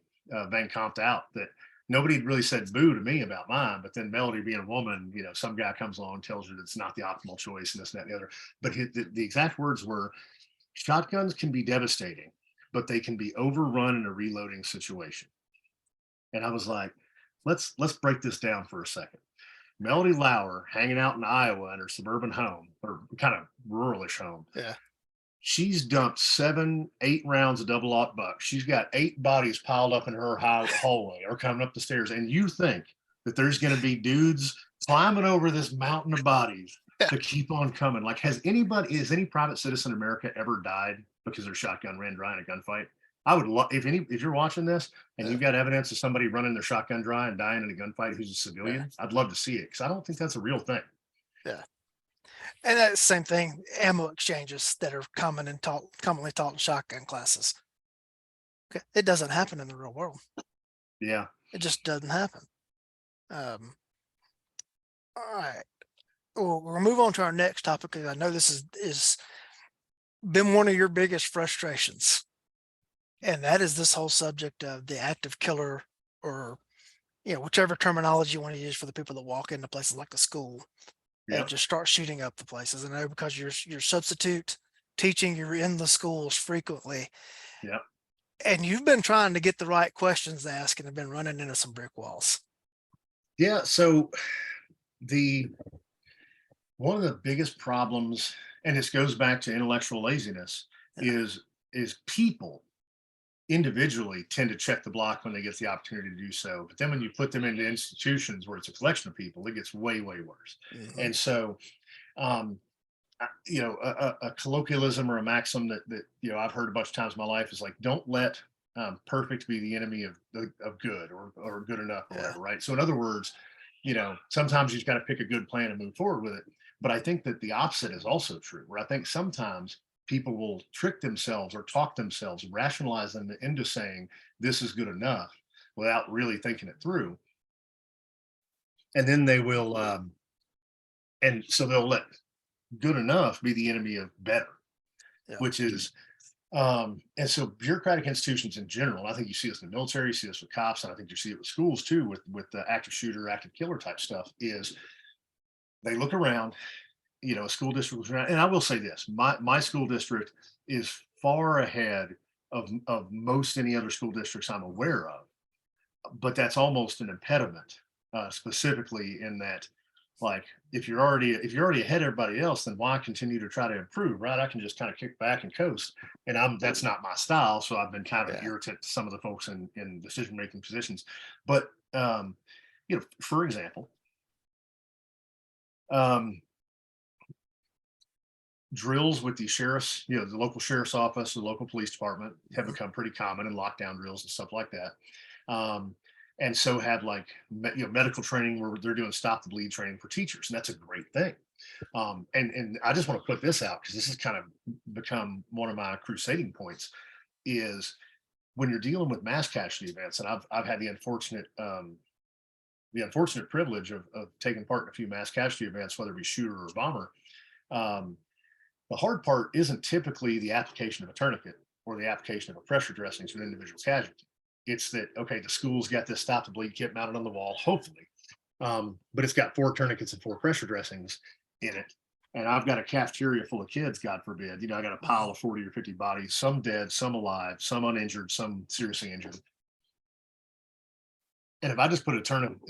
Van Comped out that nobody had really said boo to me about mine. But then Melody, being a woman, some guy comes along and tells her that it's not the optimal choice and this and that and the other. But the exact words were, shotguns can be devastating, but they can be overrun in a reloading situation. And I was like, let's break this down for a second. Melody Lauer, hanging out in Iowa in her suburban home, or kind of ruralish home, yeah, she's dumped 7, 8 rounds of double aught bucks. She's got 8 bodies piled up in her hallway or coming up the stairs. And you think that there's going to be dudes climbing over this mountain of bodies yeah, to keep on coming? Like, has any private citizen in America ever died because their shotgun ran dry in a gunfight? I would love, if you're watching this and yeah, you've got evidence of somebody running their shotgun dry and dying in a gunfight who's a yeah, civilian, I'd love to see it, because I don't think that's a real thing. yeah. And that's the same thing. Ammo exchanges that are commonly taught in shotgun classes. Okay, it doesn't happen in the real world. Yeah. It just doesn't happen. Um, all right. Well, we'll move on to our next topic, because I know this is been one of your biggest frustrations, and that is this whole subject of the active killer, or whichever terminology you want to use for the people that walk into places like the school and Yep. just start shooting up the places. And I know, because you're substitute teaching, you're in the schools frequently, Yep. and you've been trying to get the right questions to ask and have been running into some brick walls. Yeah. So the one of the biggest problems, and this goes back to intellectual laziness, Yeah, is people individually tend to check the block when they get the opportunity to do so. But then when you put them into institutions where it's a collection of people, it gets way, way worse. hmm, And so, um, a colloquialism or a maxim that I've heard a bunch of times in my life is like, don't let perfect be the enemy of good, or good enough, or yeah, whatever, right? So in other words, sometimes you just got to pick a good plan and move forward with it. But I think that the opposite is also true, where I think sometimes people will trick themselves or talk themselves, rationalize them into saying this is good enough without really thinking it through. And then they will, and so they'll let good enough be the enemy of better, yeah, which is, and so bureaucratic institutions in general, I think you see this in the military, you see this with cops, and I think you see it with schools too, with the active shooter, active killer type stuff, is they look around, a school district looks around, and I will say this, my school district is far ahead of most any other school districts I'm aware of, but that's almost an impediment, specifically in that like if you're already ahead of everybody else, then why continue to try to improve, right? I can just kind of kick back and coast. And that's not my style. So I've been kind of an Yeah. irritant to some of the folks in decision making positions. But for example, um, drills with the sheriffs, the local sheriff's office, the local police department have Mhm. become pretty common, in lockdown drills and stuff like that. Um, and so had like medical training where they're doing stop the bleed training for teachers, and that's a great thing. And I just want to put this out because this has kind of become one of my crusading points is when you're dealing with mass casualty events, and I've had the unfortunate privilege of taking part in a few mass casualty events, whether it be shooter or bomber. Um, the hard part isn't typically the application of a tourniquet or the application of a pressure dressing to an individual casualty. It's that, okay, the school's got this stop the bleed kit mounted on the wall, hopefully, but it's got 4 tourniquets and 4 pressure dressings in it. And I've got a cafeteria full of kids, God forbid. I got a pile Mhm. of 40 or 50 bodies, some dead, some alive, some uninjured, some seriously injured. And if I just put a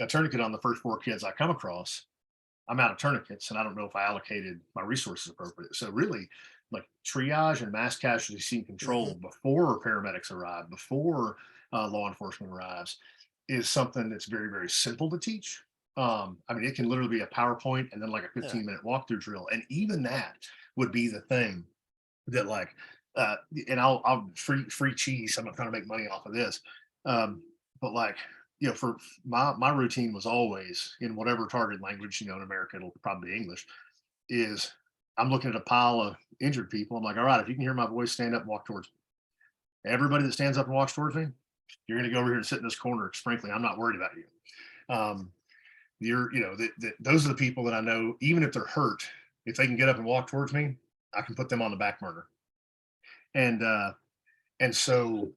tourniquet on the first 4 kids I come across, I'm out of tourniquets and I don't know if I allocated my resources appropriately. So really, like triage and mass casualty scene Mhm. control before paramedics arrive, before law enforcement arrives, is something that's very, very simple to teach. I mean, it can literally be a PowerPoint and then like a Yeah. 15-minute walkthrough drill. And even that would be the thing that like, uh, and I'll free cheese. I'm not trying to make money off of this. But like, for my routine was always in whatever target language, in America, it'll probably be English, is I'm looking at a pile of injured people. I'm like, all right, if you can hear my voice, stand up and walk towards me. Everybody that stands up and walks towards me, you're going to go over here and sit in this corner. Because frankly, I'm not worried about you. Um, those are the people that I know, even if they're hurt, if they can get up and walk towards me, I can put them on the back burner. And, uh, and so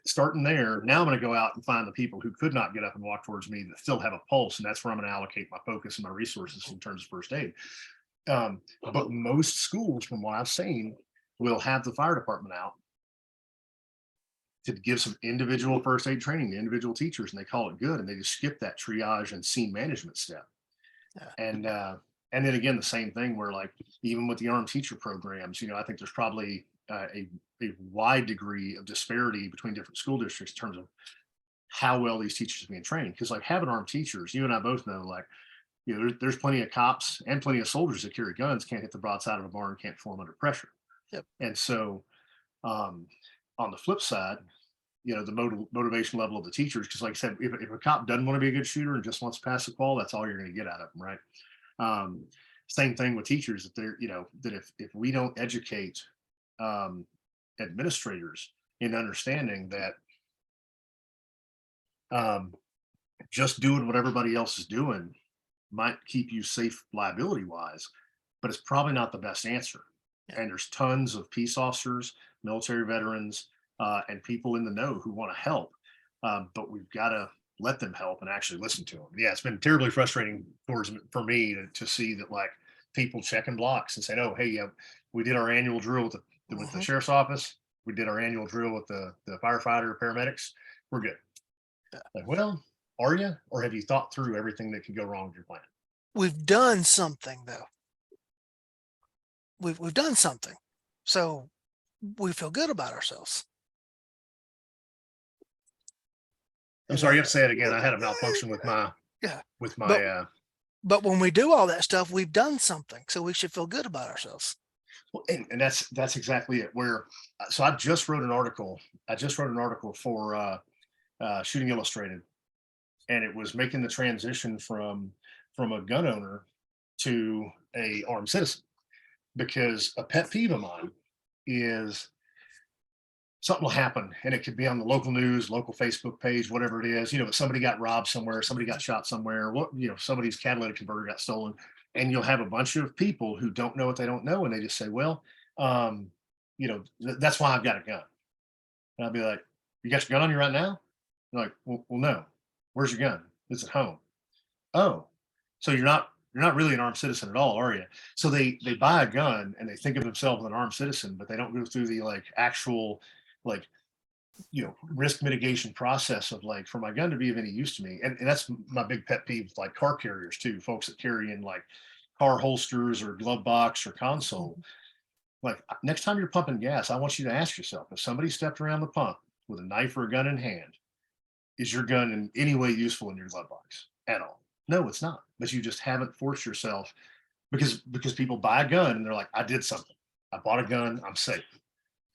starting there, now I'm going to go out and find the people who could not get up and walk towards me that still have a pulse. And that's where I'm going to allocate my focus and my resources in terms of first aid. But most schools, from what I've seen, will have the fire department out to give some individual first aid training to individual teachers, and they call it good. And they just skip that triage and scene management step. Yeah. And, uh, and then again, the same thing where like, even with the armed teacher programs, I think there's probably a wide degree of disparity between different school districts in terms of how well these teachers are being trained. Because like having armed teachers, you and I both know, like, there's plenty of cops and plenty of soldiers that carry guns, can't hit the broadside of a barn, can't perform under pressure. Yep. And so, um, on the flip side, the motivation level of the teachers, because like I said, if a cop doesn't want to be a good shooter and just wants to pass the qual, that's all you're going to get out of them, right? Um, Same thing with teachers, that they're, that if we don't educate um, administrators in understanding that um, just doing what everybody else is doing might keep you safe liability wise, but it's probably not the best answer. Yeah. And there's tons of peace officers, military veterans, and people in the know who want to help. But we've got to let them help and actually listen to them. Yeah, it's been terribly frustrating for me to see that like people checking blocks and saying, "Oh, hey, yeah, we did our annual drill with the Mhm. sheriff's office. We did our annual drill with the firefighter paramedics. We're good." Yeah. Like, well, are you, or have you thought through everything that could go wrong with your plan? We've done something though. We've done something. So we feel good about ourselves. I'm And sorry, that you have to say it again. I had a malfunction with my yeah. with my But but when we do all that stuff, we've done something. So we should feel good about ourselves. well, and that's exactly it. Where so I just wrote an article. I just wrote an article for Shooting Illustrated, and it was making the transition from a gun owner to a armed citizen, because a pet peeve of mine is something will happen, and it could be on the local news, local Facebook page, whatever it is, but somebody got robbed somewhere, somebody got shot somewhere, somebody's catalytic converter got stolen. And you'll have a bunch of people who don't know what they don't know, and they just say, well, that's why I've got a gun. And I'll be like, you got your gun on you right now? They're like, well, no. Where's your gun? It's at home. Oh, so you're not really an armed citizen at all, are you? So they buy a gun and they think of themselves as an armed citizen, but they don't go through the like actual like risk mitigation process of like for my gun to be of any use to me. And that's my big pet peeve with like car carriers too, folks that carry in like car holsters or glove box or console. Mhm. Like next time you're pumping gas, I want you to ask yourself, if somebody stepped around the pump with a knife or a gun in hand, is your gun in any way useful in your glove box at all? No, it's not. But you just haven't forced yourself because people buy a gun and they're like, I did something. I bought a gun, I'm safe.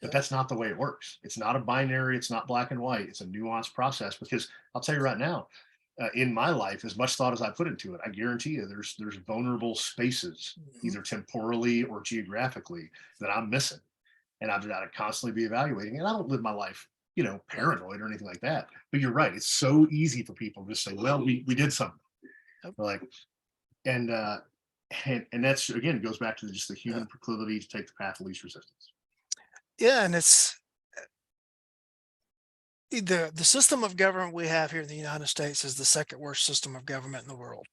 But Yeah. that's not the way it works. It's not a binary, it's not black and white. It's a nuanced process because I'll tell you right now, in my life, as much thought as I put into it, I guarantee you there's vulnerable spaces, Mhm. either temporally or geographically, that I'm missing. And I've got to constantly be evaluating. And I don't live my life, Right. paranoid or anything like that. But you're right. It's so easy for people to just say, well, we did something. Yep. Like, and and that's again goes back to just the Yeah. human proclivity to take the path of least resistance. Yeah, and it's the system of government we have here in the United States is the second worst system of government in the world.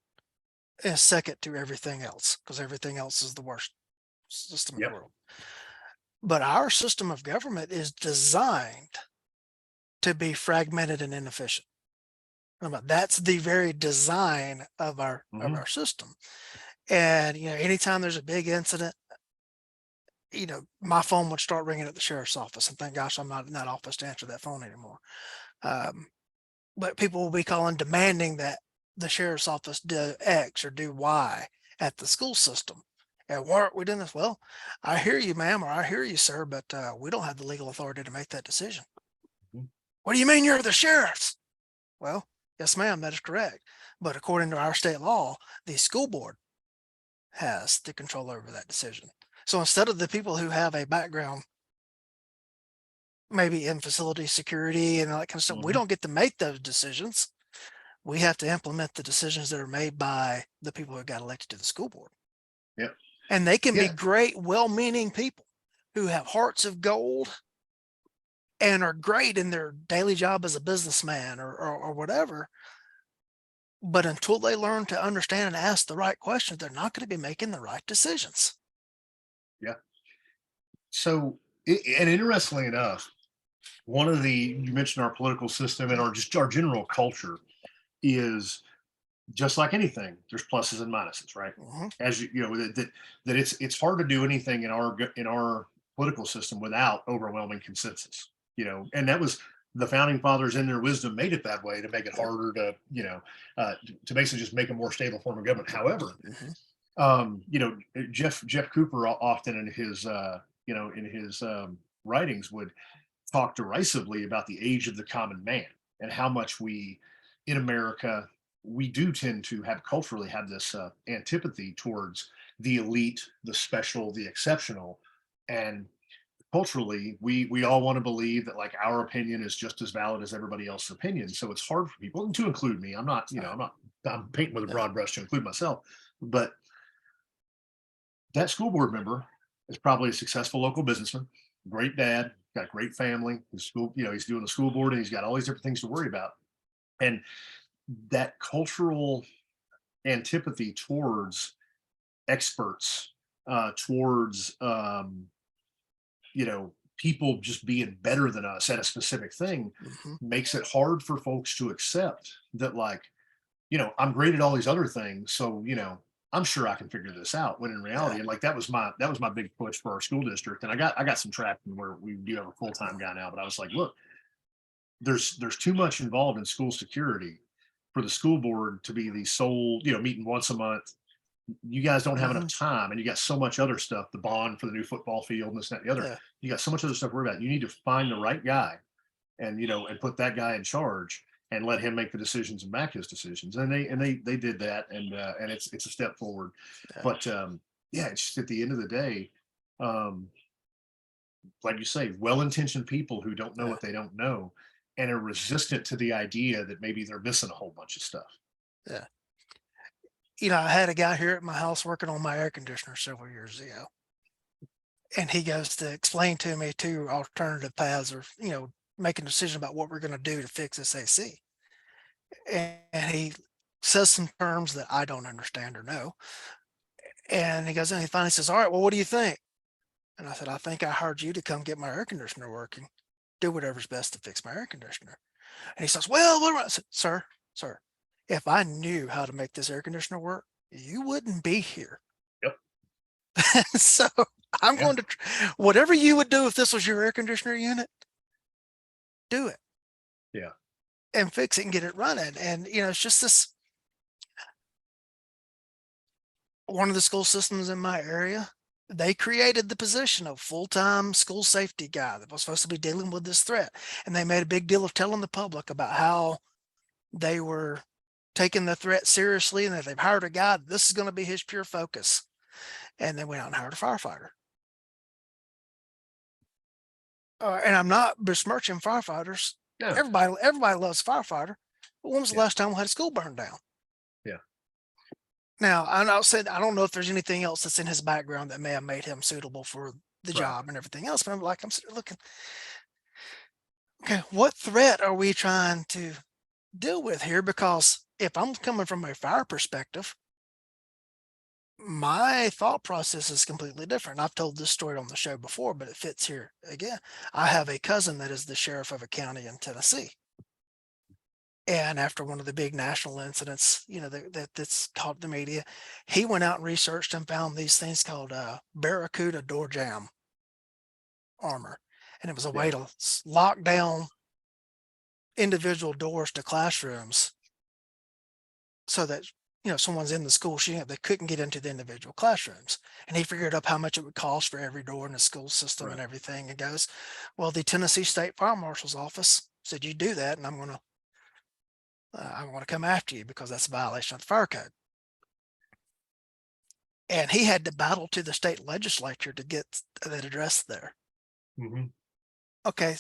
And second to everything else, because everything else is the worst system in the Yep. world. But our system of government is designed to be fragmented and inefficient. That's the very design of Hmm. our system. And anytime there's a big incident, my phone would start ringing at the sheriff's office, and thank gosh I'm not in that office to answer that phone anymore. Um, but people will be calling demanding that the sheriff's office do X or do Y at the school system. And why aren't we doing this? Well, I hear you, ma'am, or I hear you, sir, but we don't have the legal authority to make that decision. What do you mean you're the sheriff's? Well, yes, ma'am, that is correct. But according to our state law, the school board has the control over that decision. So instead of the people who have a background, maybe in facility security and all that kind of stuff, we Hmm. don't get to make those decisions. We have to implement the decisions that are made by the people who got elected to the school board. Yep. And they can be Yeah. great, well meaning people who have hearts of gold and are great in their daily job as a businessman or whatever. But until they learn to understand and ask the right questions, they're not going to be making the right decisions. Yeah. So, and interestingly enough, one of the you mentioned our political system and our just our general culture is just like anything. There's pluses and minuses, right? Mhm. As that it's hard to do anything in our political system without overwhelming consensus. And that was the founding fathers in their wisdom made it that way to make it Yep. harder to to basically just make a more stable form of government. However, Mhm. Jeff Cooper often in his writings would talk derisively about the age of the common man and how much we in America we do tend to have culturally have this antipathy towards the elite, the special, the exceptional, and culturally we all want to believe that like our opinion is just as valid as everybody else's opinion. So it's hard for people, and to include me. I'm painting with a Yeah. broad brush to include myself, but that school board member is probably a successful local businessman, great dad, got a great family. His school, he's doing the school board and he's got all these different things to worry about. And that cultural antipathy towards experts, towards people just being better than us at a specific thing Mhm. makes it hard for folks to accept that like I'm great at all these other things, so I'm sure I can figure this out. When in Yeah. reality, and like that was my big push for our school district, and I got some traction where we do have a full time guy now. But I was like, look, there's too much involved in school security for the school board to be the sole meeting once a month. You guys don't have enough Mhm. time, and you got so much other stuff, the bond for the new football field and this and that and the other. Yeah. You got so much other stuff to worry about. You need to find the right guy and and put that guy in charge and let him make the decisions and back his decisions. And they did that, and it's a step forward. Yeah. But yeah, it's just at the end of the day, um, like you say, well-intentioned people who don't know Yeah. what they don't know and are resistant to the idea that maybe they're missing a whole bunch of stuff. Yeah. I had a guy here at my house working on my air conditioner several years ago, and he goes to explain to me two alternative paths or, making a decision about what we're going to do to fix this AC. And he says some terms that I don't understand or know. And he goes and he finally says, all right, well, what do you think? And I said, I think I hired you to come get my air conditioner working. do whatever's best to fix my air conditioner. And he says, well, what about, I said, sir, if I knew how to make this air conditioner work, you wouldn't be here. Yep. So I'm Yeah. going to, whatever you would do if this was your air conditioner unit, do it Yeah. and fix it and get it running. And, it's just this, one of the school systems in my area, they created the position of full-time school safety guy that was supposed to be dealing with this threat. And they made a big deal of telling the public about how they were taking the threat seriously and that they've hired a guy. This is going to be his pure focus. And they went out and hired a firefighter. And I'm not besmirching firefighters. Yeah. Everybody loves firefighter. But when was the Yeah. last time we had a school burned down? Yeah. Now, I said I don't know if there's anything else that's in his background that may have made him suitable for the Right. job and everything else. But I'm sitting there looking, okay, what threat are we trying to deal with here? Because if I'm coming from a fire perspective, my thought process is completely different. I've told this story on the show before, but it fits here again. I have a cousin that is the sheriff of a county in Tennessee. And after one of the big national incidents, that's caught the media, he went out and researched and found these things called Barracuda door jamb armor. And it was a way Yeah. to lock down individual doors to classrooms so that someone's in the school shooting, they couldn't get into the individual classrooms. And he figured up how much it would cost for every door in the school system Right. and everything. And goes, well, the Tennessee State Fire Marshal's office said, you do that, and I'm going to come after you because that's a violation of the fire code. And he had to battle to the state legislature to get that address there. Mm-hmm. Okay,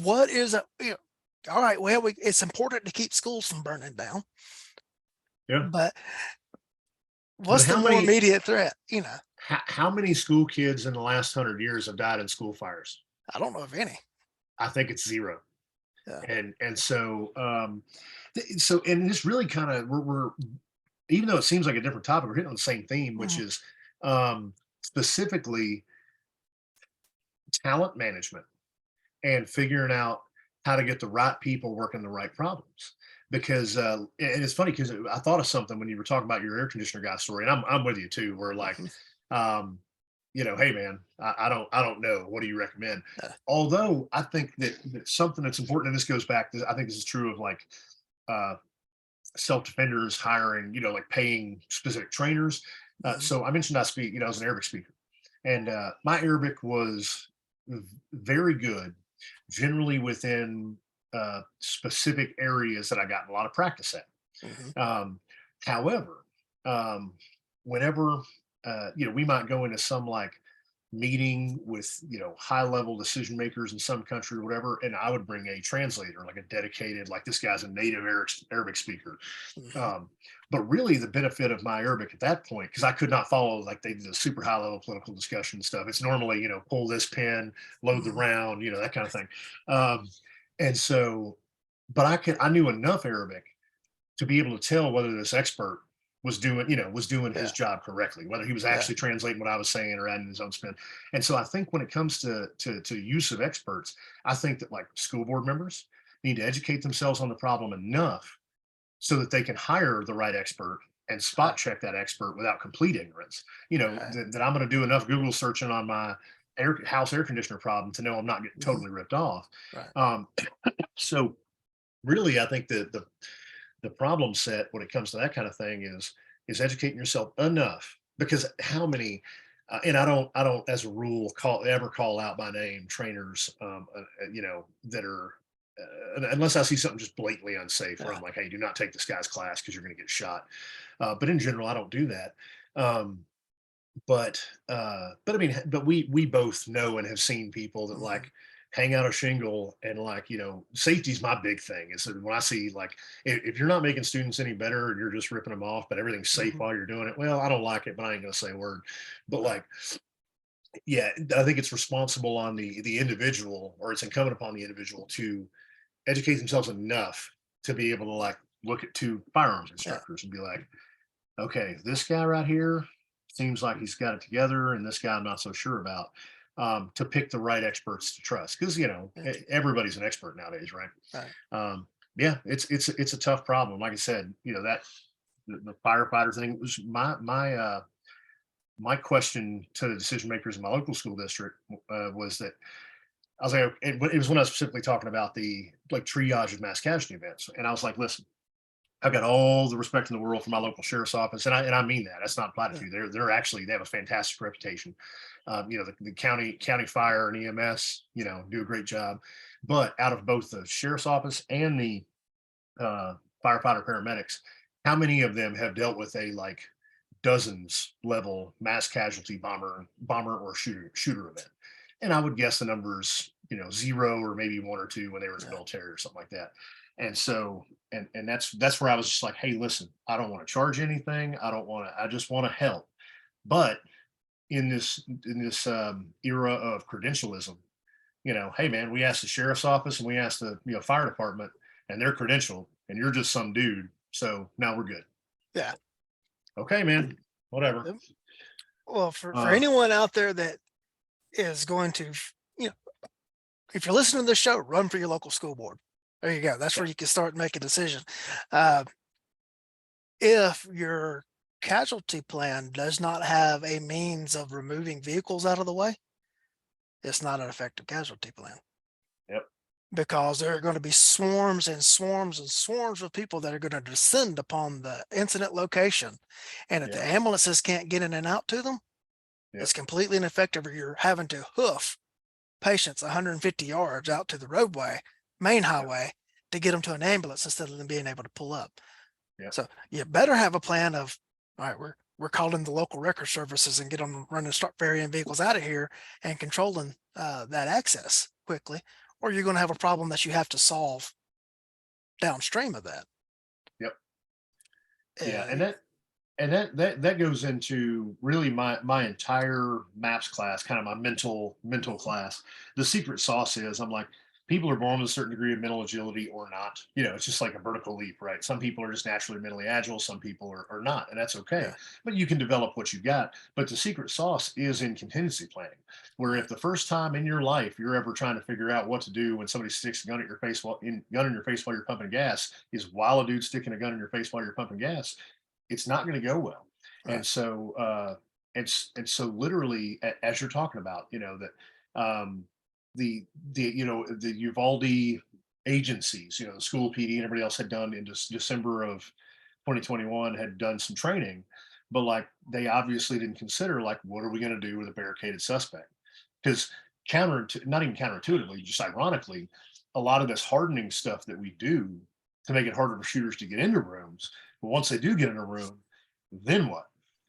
what is all right, well, it's important to keep schools from burning down. Yeah. But But what's the more immediate threat? how many school kids in the last 100 years have died in school fires? I don't know of any. I think it's zero. Yeah. And so and this really kind of we're even though it seems like a different topic, we're hitting on the same theme, which Mhm. is specifically talent management and figuring out how to get the right people working the right problems. Because and it's funny because I thought of something when you were talking about your air conditioner guy story, and I'm with you too. Where like, Mhm. um, hey man, I don't know. What do you recommend? Yeah. Although I think that something that's important, and this goes back to I think this is true of like uh, self defenders hiring, like paying specific trainers. Mhm. So I mentioned I speak, I was an Arabic speaker, and my Arabic was very good, generally within specific areas that I got a lot of practice at. Mhm. However, um, whenever we might go into some like meeting with high level decision makers in some country or whatever, and I would bring a translator, like a dedicated, like this guy's a native Arabic speaker. Mhm. um, but really the benefit of my Arabic at that point, because I could not follow like they did a super high level political discussion and stuff, it's normally pull this pin, load the Mhm. round, that kind of thing. um, and so but I knew enough Arabic to be able to tell whether this expert was doing his Yeah. job correctly, whether he was Yeah. actually translating what I was saying or adding his own spin. And so I think when it comes to use of experts, I think that like school board members need to educate themselves on the problem enough so that they can hire the right expert and spot Right. check that expert without complete ignorance. Right. That I'm going to do enough Google searching on my house air conditioner problem to know I'm not getting Mhm. totally ripped off. Right. Um, so really, I think that the problem set when it comes to that kind of thing is educating yourself enough, because how many and I don't as a rule call out by name trainers that are unless I see something just blatantly unsafe where Yeah. I'm like, hey, do not take this guy's class because you're going to get shot. But in general, I don't do that. um, but I mean, but we both know and have seen people that Mhm. like hang out a shingle, and like safety's my big thing. Is that when I see like if you're not making students any better and you're just ripping them off, but everything's safe Mhm. while you're doing it, well, I don't like it, but I ain't gonna say a word. But Right. like, yeah, I think it's responsible on the individual, or it's incumbent upon the individual to educate themselves enough to be able to like look at two firearms Yeah. instructors and be like, okay, this guy right here seems like he's got it together, and this guy I'm not so sure about. to pick the right experts to trust, because Yeah, everybody's an expert nowadays, right? right. Yeah, it's a tough problem. Like I said, that the firefighter thing was my question to the decision makers in my local school district, was that I was like, it was when I was specifically talking about the like triage of mass casualty events, and I was like, listen, I've got all the respect in the world for my local sheriff's office, and I mean that. That's not Yeah, platitude. They're actually, they have a fantastic reputation. The county fire and EMS, do a great job. But out of both the sheriff's office and the uh, firefighter paramedics, how many of them have dealt with a like dozens level mass casualty bomber or shooter event? And I would guess the numbers, zero or maybe one or two when they were in the yeah, military or something like that. And so, and that's where I was just like, hey, listen, I don't want to charge anything. I just want to help. But in this era of credentialism, hey man, we asked the sheriff's office and we asked the fire department, and they're credentialed, and you're just some dude. So now we're good. yeah. Okay, man, whatever. Yep. Well, for Uh, anyone out there that is going to, you know, if you're listening to this show, run for your local school board. There you go. That's yeah, where you can start and make a decision. Uh, if your casualty plan does not have a means of removing vehicles out of the way, it's not an effective casualty plan, yep, because there are going to be swarms and swarms and swarms of people that are going to descend upon the incident location. And if the yep, ambulances can't get in and out to them, yep, it's completely ineffective. Or you're having to hoof patients 150 yards out to the roadway, main yep, highway, to get them to an ambulance instead of them being able to pull up. yep, So you better have a plan of, all right, we're calling the local record services and get them running, start ferrying vehicles out of here and controlling that access quickly, or you're going to have a problem that you have to solve downstream of that. yep. Yeah, Uh, and that goes into really my entire maps class, kind of my mental mhm, class. The secret sauce is, I'm like, people are born with a certain degree of mental agility or not. It's just like a vertical leap, right? Some people are just naturally mentally agile, some people are not, and that's okay. yeah, But you can develop what you got. But the secret sauce is in contingency planning, where if right, the first time in your life you're ever trying to figure out what to do when somebody sticks a gun in your face while you're pumping gas, is while a dude's sticking a gun in your face while you're pumping gas, it's not going to go well. And right, so, and so literally, as you're talking about, that the Uvalde agencies, the school PD and everybody else had done in December of 2021, had done some training, but like they obviously didn't consider, like, what are we going to do with a barricaded suspect? Because not even counterintuitively, just ironically, a lot of this hardening stuff that we do to make it harder for shooters to get into rooms, but once they do get in a room, then what?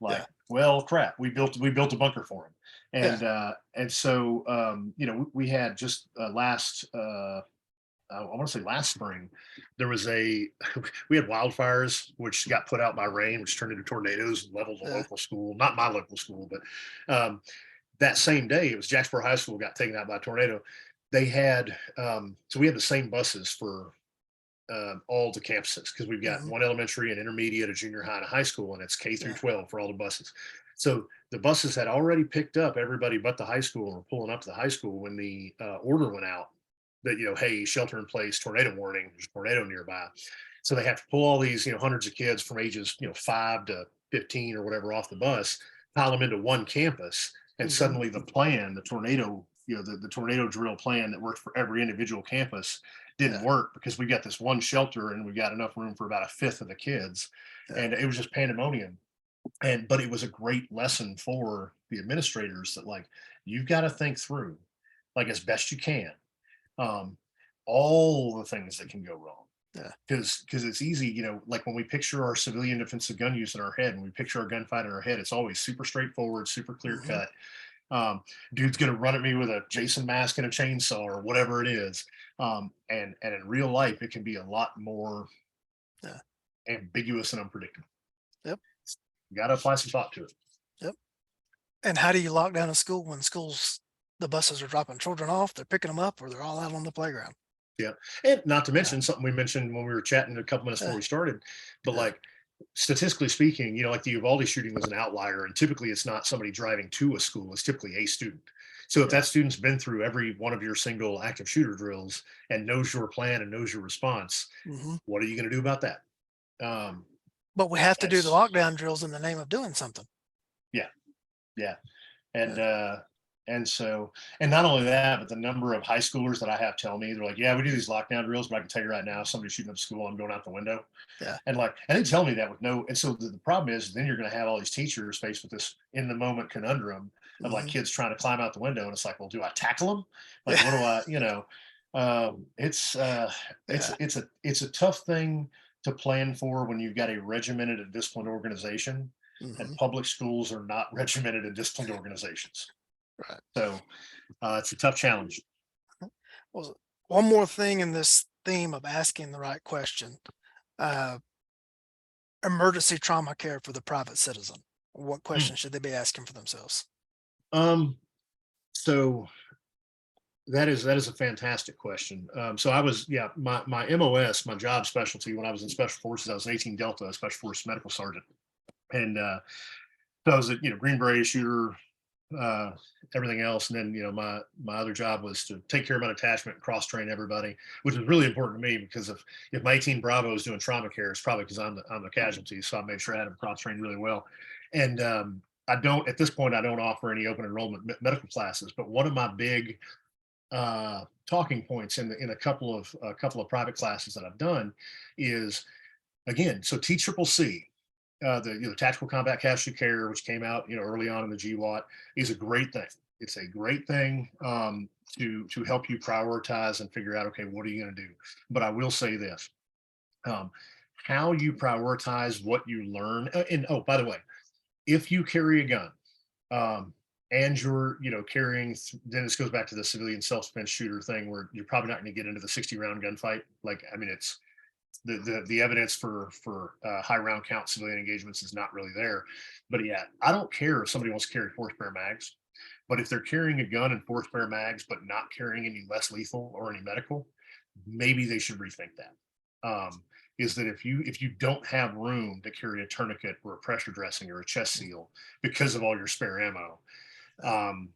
yeah, Like, well, crap, we built a bunker for them. yeah, And so, we had just last I want to say last spring, there was we had wildfires which got put out by rain, which turned into tornadoes and leveled a yeah, local school, not my local school, but that same day, it was Jacksboro High School got taken out by a tornado. They had so we had the same buses for all the campuses, because we've got mhm, one elementary, and intermediate, a junior high, and a high school, and it's K through yeah, 12 for all the buses. So the buses had already picked up everybody but the high school, and were pulling up to the high school when the order went out that, hey, shelter in place, tornado warning, there's a tornado nearby. So they have to pull all these, hundreds of kids from ages, 5 to 15 or whatever off the bus, pile them into one campus, and mhm, suddenly the plan, the tornado, the tornado drill plan that worked for every individual campus didn't yeah, work, because we got this one shelter and we got enough room for about a fifth of the kids, yeah, and it was just pandemonium. But it was a great lesson for the administrators that, like, you've got to think through, like, as best you can, um, all the things that can go wrong, yeah, because it's easy, like when we picture our civilian defensive gun use in our head, and we picture our gunfight in our head, it's always super straightforward, super clear mhm, cut. Dude's gonna run at me with a Jason mask and a chainsaw or whatever it is. And in real life, it can be a lot more yeah, ambiguous and unpredictable. yep, You got to apply some thought to it. yep. And how do you lock down a school when the buses are dropping children off, they're picking them up, or they're all out on the playground? Yeah, and not to Yeah, mention something we mentioned when we were chatting a couple minutes before yeah, we started, but yeah, like, statistically speaking, like the Uvalde shooting was an outlier, and typically it's not somebody driving to a school; it's typically a student. So if Yeah. that student's been through every one of your single active shooter drills and knows your plan and knows your response, Hmm. what are you going to do about that? Um, But we have to do the that's lockdown drills in the name of doing something. yeah, yeah. Uh, And so and not only that, but the number of high schoolers that I have tell me, they're like, yeah, we do these lockdown drills, but I can tell you right now, somebody's shooting up school, I'm going out the window. yeah. And they tell me that with no, and so the problem is then you're going to have all these teachers faced with this in the moment conundrum of like Hmm. kids trying to climb out the window, and it's like, well, do I tackle them? Like, Yeah. what do I, it's Yeah. it's a tough thing to plan for when you've got a regimented and disciplined organization, and Hmm. public schools are not regimented and disciplined organizations. Right. So it's a tough challenge. Well, one more thing in this theme of asking the right question. Uh, Emergency trauma care for the private citizen. What Mm. questions should they be asking for themselves? Um, so that is a fantastic question. So I was, yeah, my MOS, my job specialty when I was in special forces, I was an 18 Delta special force medical sergeant, and so I was a Green Beret shooter, uh, everything else, and then my other job was to take care of my detachment and cross train everybody, which was really important to me because if my 18 Bravo is doing trauma care, it's probably because I'm the casualty, so I made sure I had them cross trained really well, and I don't at this point I don't offer any open enrollment medical classes, but one of my big talking points in a couple of private classes that I've done is again, so TCCC, the Tactical Combat Casualty Care, which came out early on in the GWAT, is a great thing. It's a great thing to help you prioritize and figure out, okay, what are you going to do? But I will say this: um, how you prioritize what you learn. And oh, by the way, if you carry a gun, um, and you're carrying then this goes back to the civilian self-defense shooter thing where you're probably not going to get into the 60 round gunfight. Like, I mean, it's the evidence for high round count civilian engagements is not really there. But yeah, I don't care if somebody wants to carry force bearer mags, but if they're carrying a gun and force bearer mags but not carrying any less lethal or any medical, maybe they should rethink that. Is that if you don't have room to carry a tourniquet or a pressure dressing or a chest seal because of all your spare ammo, um,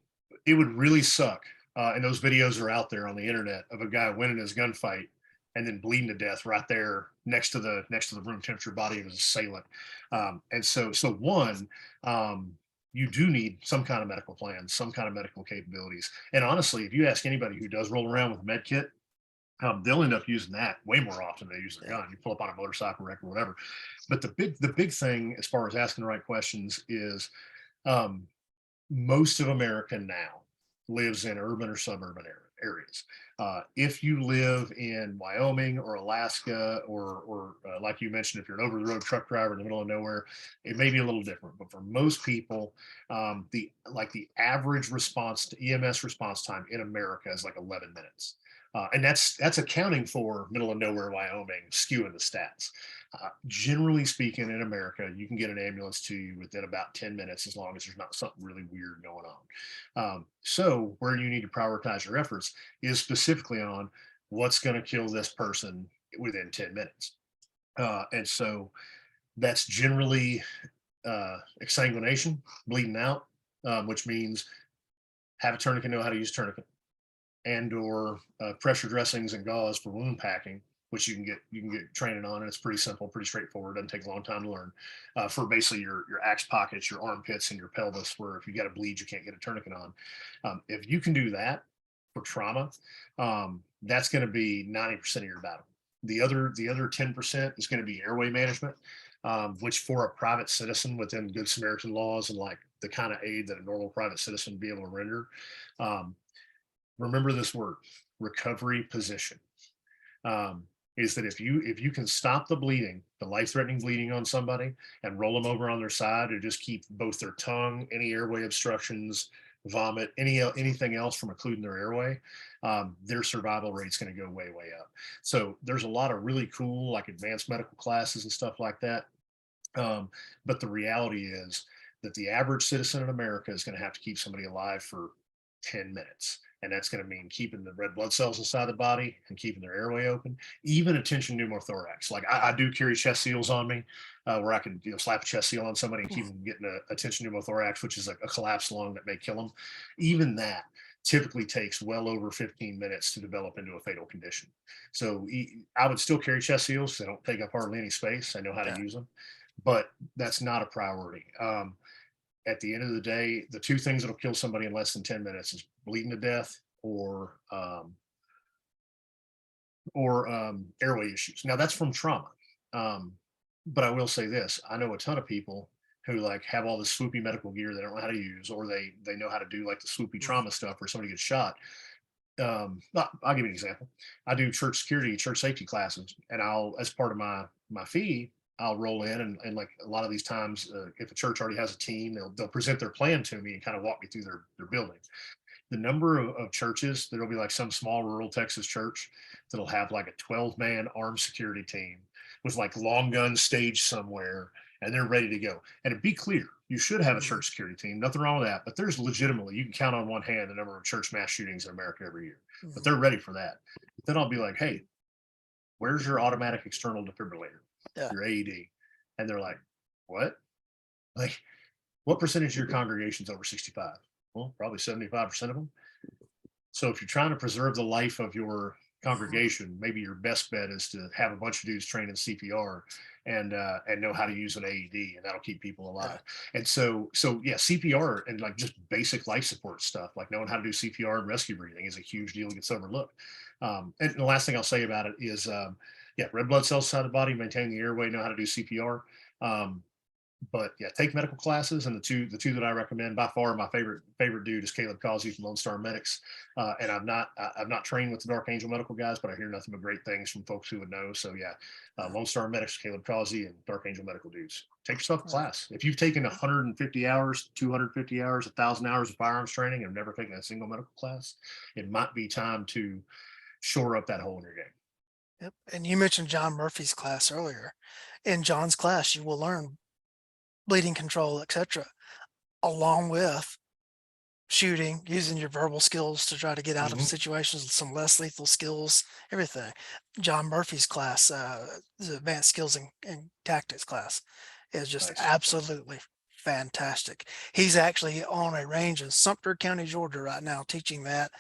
it would really suck. And those videos are out there on the internet of a guy winning his gunfight and then bleeding to death right there next to the room temperature body of his assailant. And so one, you do need some kind of medical plan, some kind of medical capabilities. And honestly, if you ask anybody who does roll around with a med kit, they'll end up using that way more often than they use their Yeah. gun. You pull up on a motorcycle wreck or whatever. But the big thing as far as asking the right questions is um, most of America now lives in urban or suburban areas. If you live in Wyoming or Alaska, or like you mentioned, if you're an over-the-road truck driver in the middle of nowhere, it may be a little different. But for most people, the average response to EMS response time in America is like 11 minutes. And that's accounting for middle of nowhere Wyoming skewing the stats. Generally speaking, in America, you can get an ambulance to you within about 10 minutes as long as there's not something really weird going on. So, where you need to prioritize your efforts is specifically on what's going to kill this person within 10 minutes. And so, that's generally exsanguination, bleeding out, which means have a tourniquet, know how to use tourniquet, and or pressure dressings and gauze for wound packing, which you can get training on, and it's pretty simple, pretty straightforward. Doesn't take a long time to learn. For basically your axe pockets, your armpits, and your pelvis, where if you got to bleed, you can't get a tourniquet on. If you can do that for trauma, that's going to be 90% of your battle. The other 10% is going to be airway management, which for a private citizen within Good Samaritan laws and like the kind of aid that a normal private citizen would be able to render, um, remember this word: recovery position. Is that if you can stop the bleeding, the life-threatening bleeding on somebody, and roll them over on their side, or just keep both their tongue, any airway obstructions, vomit, anything else from occluding their airway, their survival rate's going to go way up. So there's a lot of really cool like advanced medical classes and stuff like that. But the reality is that the average citizen in America is going to have to keep somebody alive for 10 minutes. and that's going to mean keeping the red blood cells inside the body and keeping their airway open. Even a tension pneumothorax. Like I do carry chest seals on me, where I can slap a chest seal on somebody and keep them getting a tension pneumothorax, which is a collapsed lung that may kill them. Even that typically takes well over 15 minutes to develop into a fatal condition. So I would still carry chest seals. They don't take up hardly any space. I know how to Yeah. use them, but that's not a priority. At the end of the day, the two things that'll kill somebody in less than 10 minutes is bleeding to death or airway issues. Now that's from trauma. Um, but I will say this: I know a ton of people who like have all this swoopy medical gear they don't know how to use, or they know how to do like the swoopy Mhm. trauma stuff where somebody gets shot. I'll give you an example. I do church security, church safety classes, and I'll, as part of my fee, I'll roll in and like a lot of these times, if a church already has a team, they'll present their plan to me and kind of walk me through their building. The number of churches, there'll be like some small rural Texas church that'll have like a 12-man armed security team with like long guns staged somewhere, and they're ready to go. And to be clear, you should have a Mhm. church security team, nothing wrong with that. But there's legitimately, you can count on one hand the number of church mass shootings in America every year. But Mhm. they're ready for that. But then I'll be like, hey, where's your automatic external defibrillator, Yeah. your AED? And they're like, what? Like, what percentage of your congregation's over 65? Well, probably 75% of them. So if you're trying to preserve the life of your Mhm. congregation, maybe your best bet is to have a bunch of dudes trained in CPR and know how to use an AED, and that'll keep people Yeah. alive. And so yeah, CPR and like just basic life support stuff, like knowing how to do CPR and rescue breathing, is a huge deal. It gets overlooked. And the last thing I'll say about it is, yeah, red blood cells inside the body, maintain the airway, know how to do CPR. Um, but yeah, take medical classes, and the two that I recommend by far, my favorite dude is Caleb Causey from Lone Star Medics. And I've not trained with the Dark Angel medical guys, but I hear nothing but great things from folks who would know. So yeah, Yeah. Lone Star Medics, Caleb Causey, and Dark Angel medical dudes. Take yourself a Yeah. class. If you've taken 150 hours, 250 hours, 1,000 hours of firearms training and never taken a single medical class, it might be time to shore up that hole in your game. Yep. And you mentioned John Murphy's class earlier. In John's class, you will learn bleeding control, etc., along with shooting, using your verbal skills to try to get out of Mhm. situations, some less lethal skills, everything. John Murphy's class, the advanced skills and tactics class, is just Nice. absolutely fantastic. He's actually on a range in Sumter County, Georgia right now teaching that,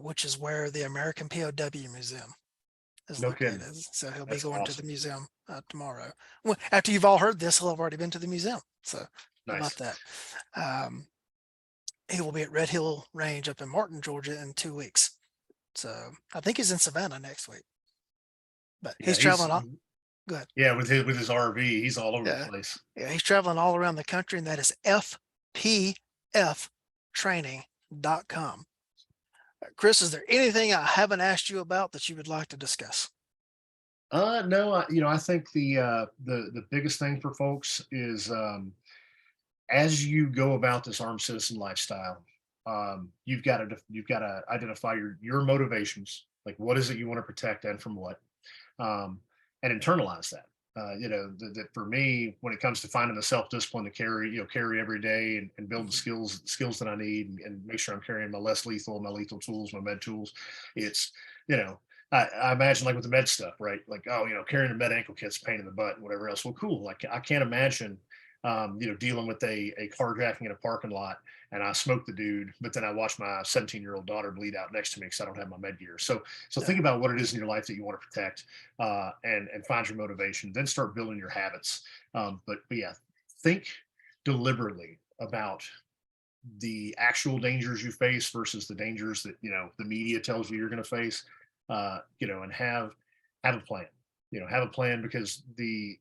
which is where the American POW Museum is No kidding. located. So he'll be That's going to the awesome. museum tomorrow. Well, after you've all heard this, he'll have already been to the museum. So how about Nice. that? Um, he will be at Red Hill Range up in Martin, Georgia in 2 weeks. So I think he's in Savannah next week, but Yeah, he's traveling all, go ahead. yeah, with his RV, he's all over the Yeah. place. Yeah. He's traveling all around the country, and that is fpftraining.com. Chris, is there anything I haven't asked you about that you would like to discuss? No, I think the biggest thing for folks is, as you go about this armed citizen lifestyle, you've got to identify your motivations, like what is it you want to protect and from what, um, and internalize that. That for me, when it comes to finding the self discipline to carry every day and build the Mhm. skills that I need, and make sure I'm carrying my lethal tools, my med tools. It's you know. I imagine like with the med stuff, right? Like, oh, carrying a med ankle kit's a pain in the butt and whatever else. Well, cool. Like I can't imagine, dealing with a carjacking in a parking lot, and I smoke the dude, but then I watch my 17-year-old daughter bleed out next to me because I don't have my med gear. So Yeah. think about what it is in your life that you want to protect, and find your motivation. Then start building your habits. But yeah, think deliberately about the actual dangers you face versus the dangers that the media tells you you're going to face. And have a plan. Have a plan, because the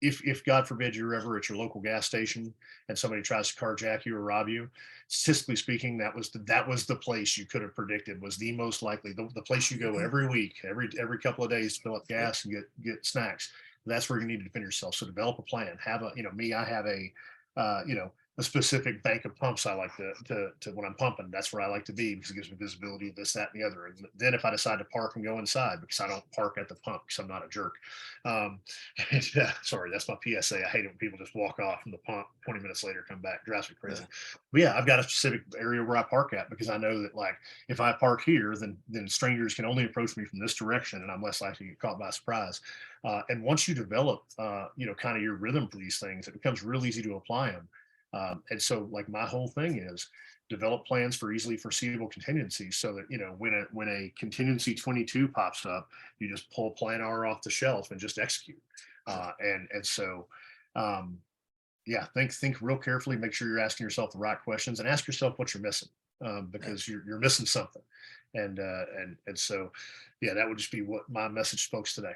if God forbid you're ever at your local gas station and somebody tries to carjack you or rob you, statistically speaking, that was the place you could have predicted was the most likely, the place you go Mhm. every week, every couple of days to fill up Yep. gas and get snacks. That's where you need to defend yourself. So develop a plan. Have a, me, I have a, a specific bank of pumps I like to when I'm pumping. That's where I like to be because it gives me visibility of this, that, and the other. And then if I decide to park and go inside because I don't park at the pump because I'm not a jerk. Um, sorry, that's my PSA. I hate it when people just walk off from the pump 20 minutes later, come back, drives me crazy. Yeah. But yeah, I've got a specific area where I park at because I know that like if I park here, then strangers can only approach me from this direction, and I'm less likely to get caught by surprise. And once you develop, kind of your rhythm for these things, it becomes real easy to apply them. And so, like my whole thing is develop plans for easily foreseeable contingencies, so that when a contingency 22 pops up, you just pull Plan R off the shelf and just execute. And so, um, yeah, think real carefully. Make sure you're asking yourself the right questions and ask yourself what you're missing, Yeah. because you're missing something. And so, yeah, that would just be what my message to folks today.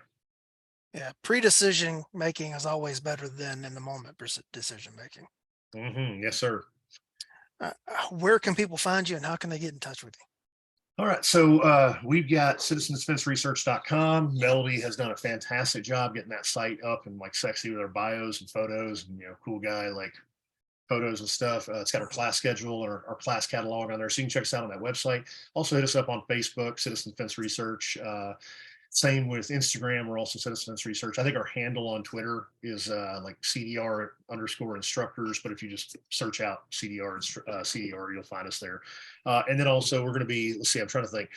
Yeah. Pre-decision making is always better than in the moment decision making. Yes, sir. Where can people find you and how can they get in touch with you? All right, so we've got citizendefenseresearch.com. Melody has done a fantastic job getting that site up and like sexy with our bios and photos and cool guy like photos and stuff. It's got our class schedule or our class catalog on there, so you can check us out on that website. Also hit us up on Facebook, Citizen Defense Research. Same with Instagram. We're also Citizen Defense Research. I think our handle on Twitter is like CDR_instructors. But if you just search out CDR, you'll find us there. And then also we're going to be, let's see, I'm trying to think.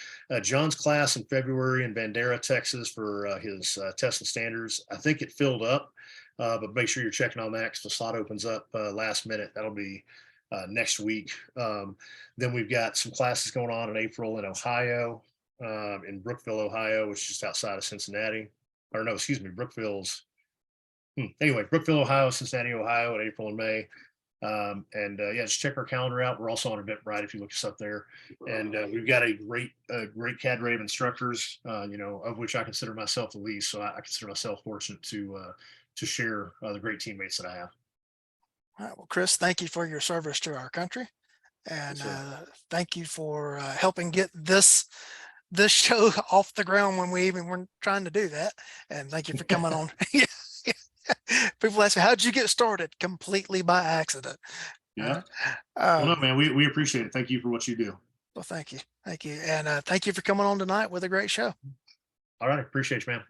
John's class in February in Bandera, Texas for his test and standards. I think it filled up, but make sure you're checking on that because the slot opens up last minute. That'll be next week. Then we've got some classes going on in April in Ohio, in Brookville, Ohio, which is just outside of Cincinnati. Or no, excuse me, anyway, Brookville, Ohio, Cincinnati, Ohio, in April and May. Yeah, just check our calendar out. We're also on Eventbrite if you look us up there. And we've got a great cadre of instructors, of which I consider myself the least. So I consider myself fortunate to share the great teammates that I have. All right. Well, Chris, thank you for your service to our country. Yes, And sir. thank you for helping get this show off the ground when we even weren't trying to do that. And thank you for coming on. Yeah. People ask me, how'd you get started? Completely by accident. Uh, Yeah. Well, no, um, man, we appreciate it. Thank you for what you do. well, thank you. Thank you. And thank you for coming on tonight with a great show. All right. Appreciate you, man.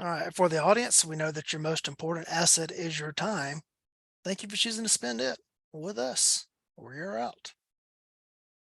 All right. For the audience, we know that your most important asset is your time. Thank you for choosing to spend it with us. We're out.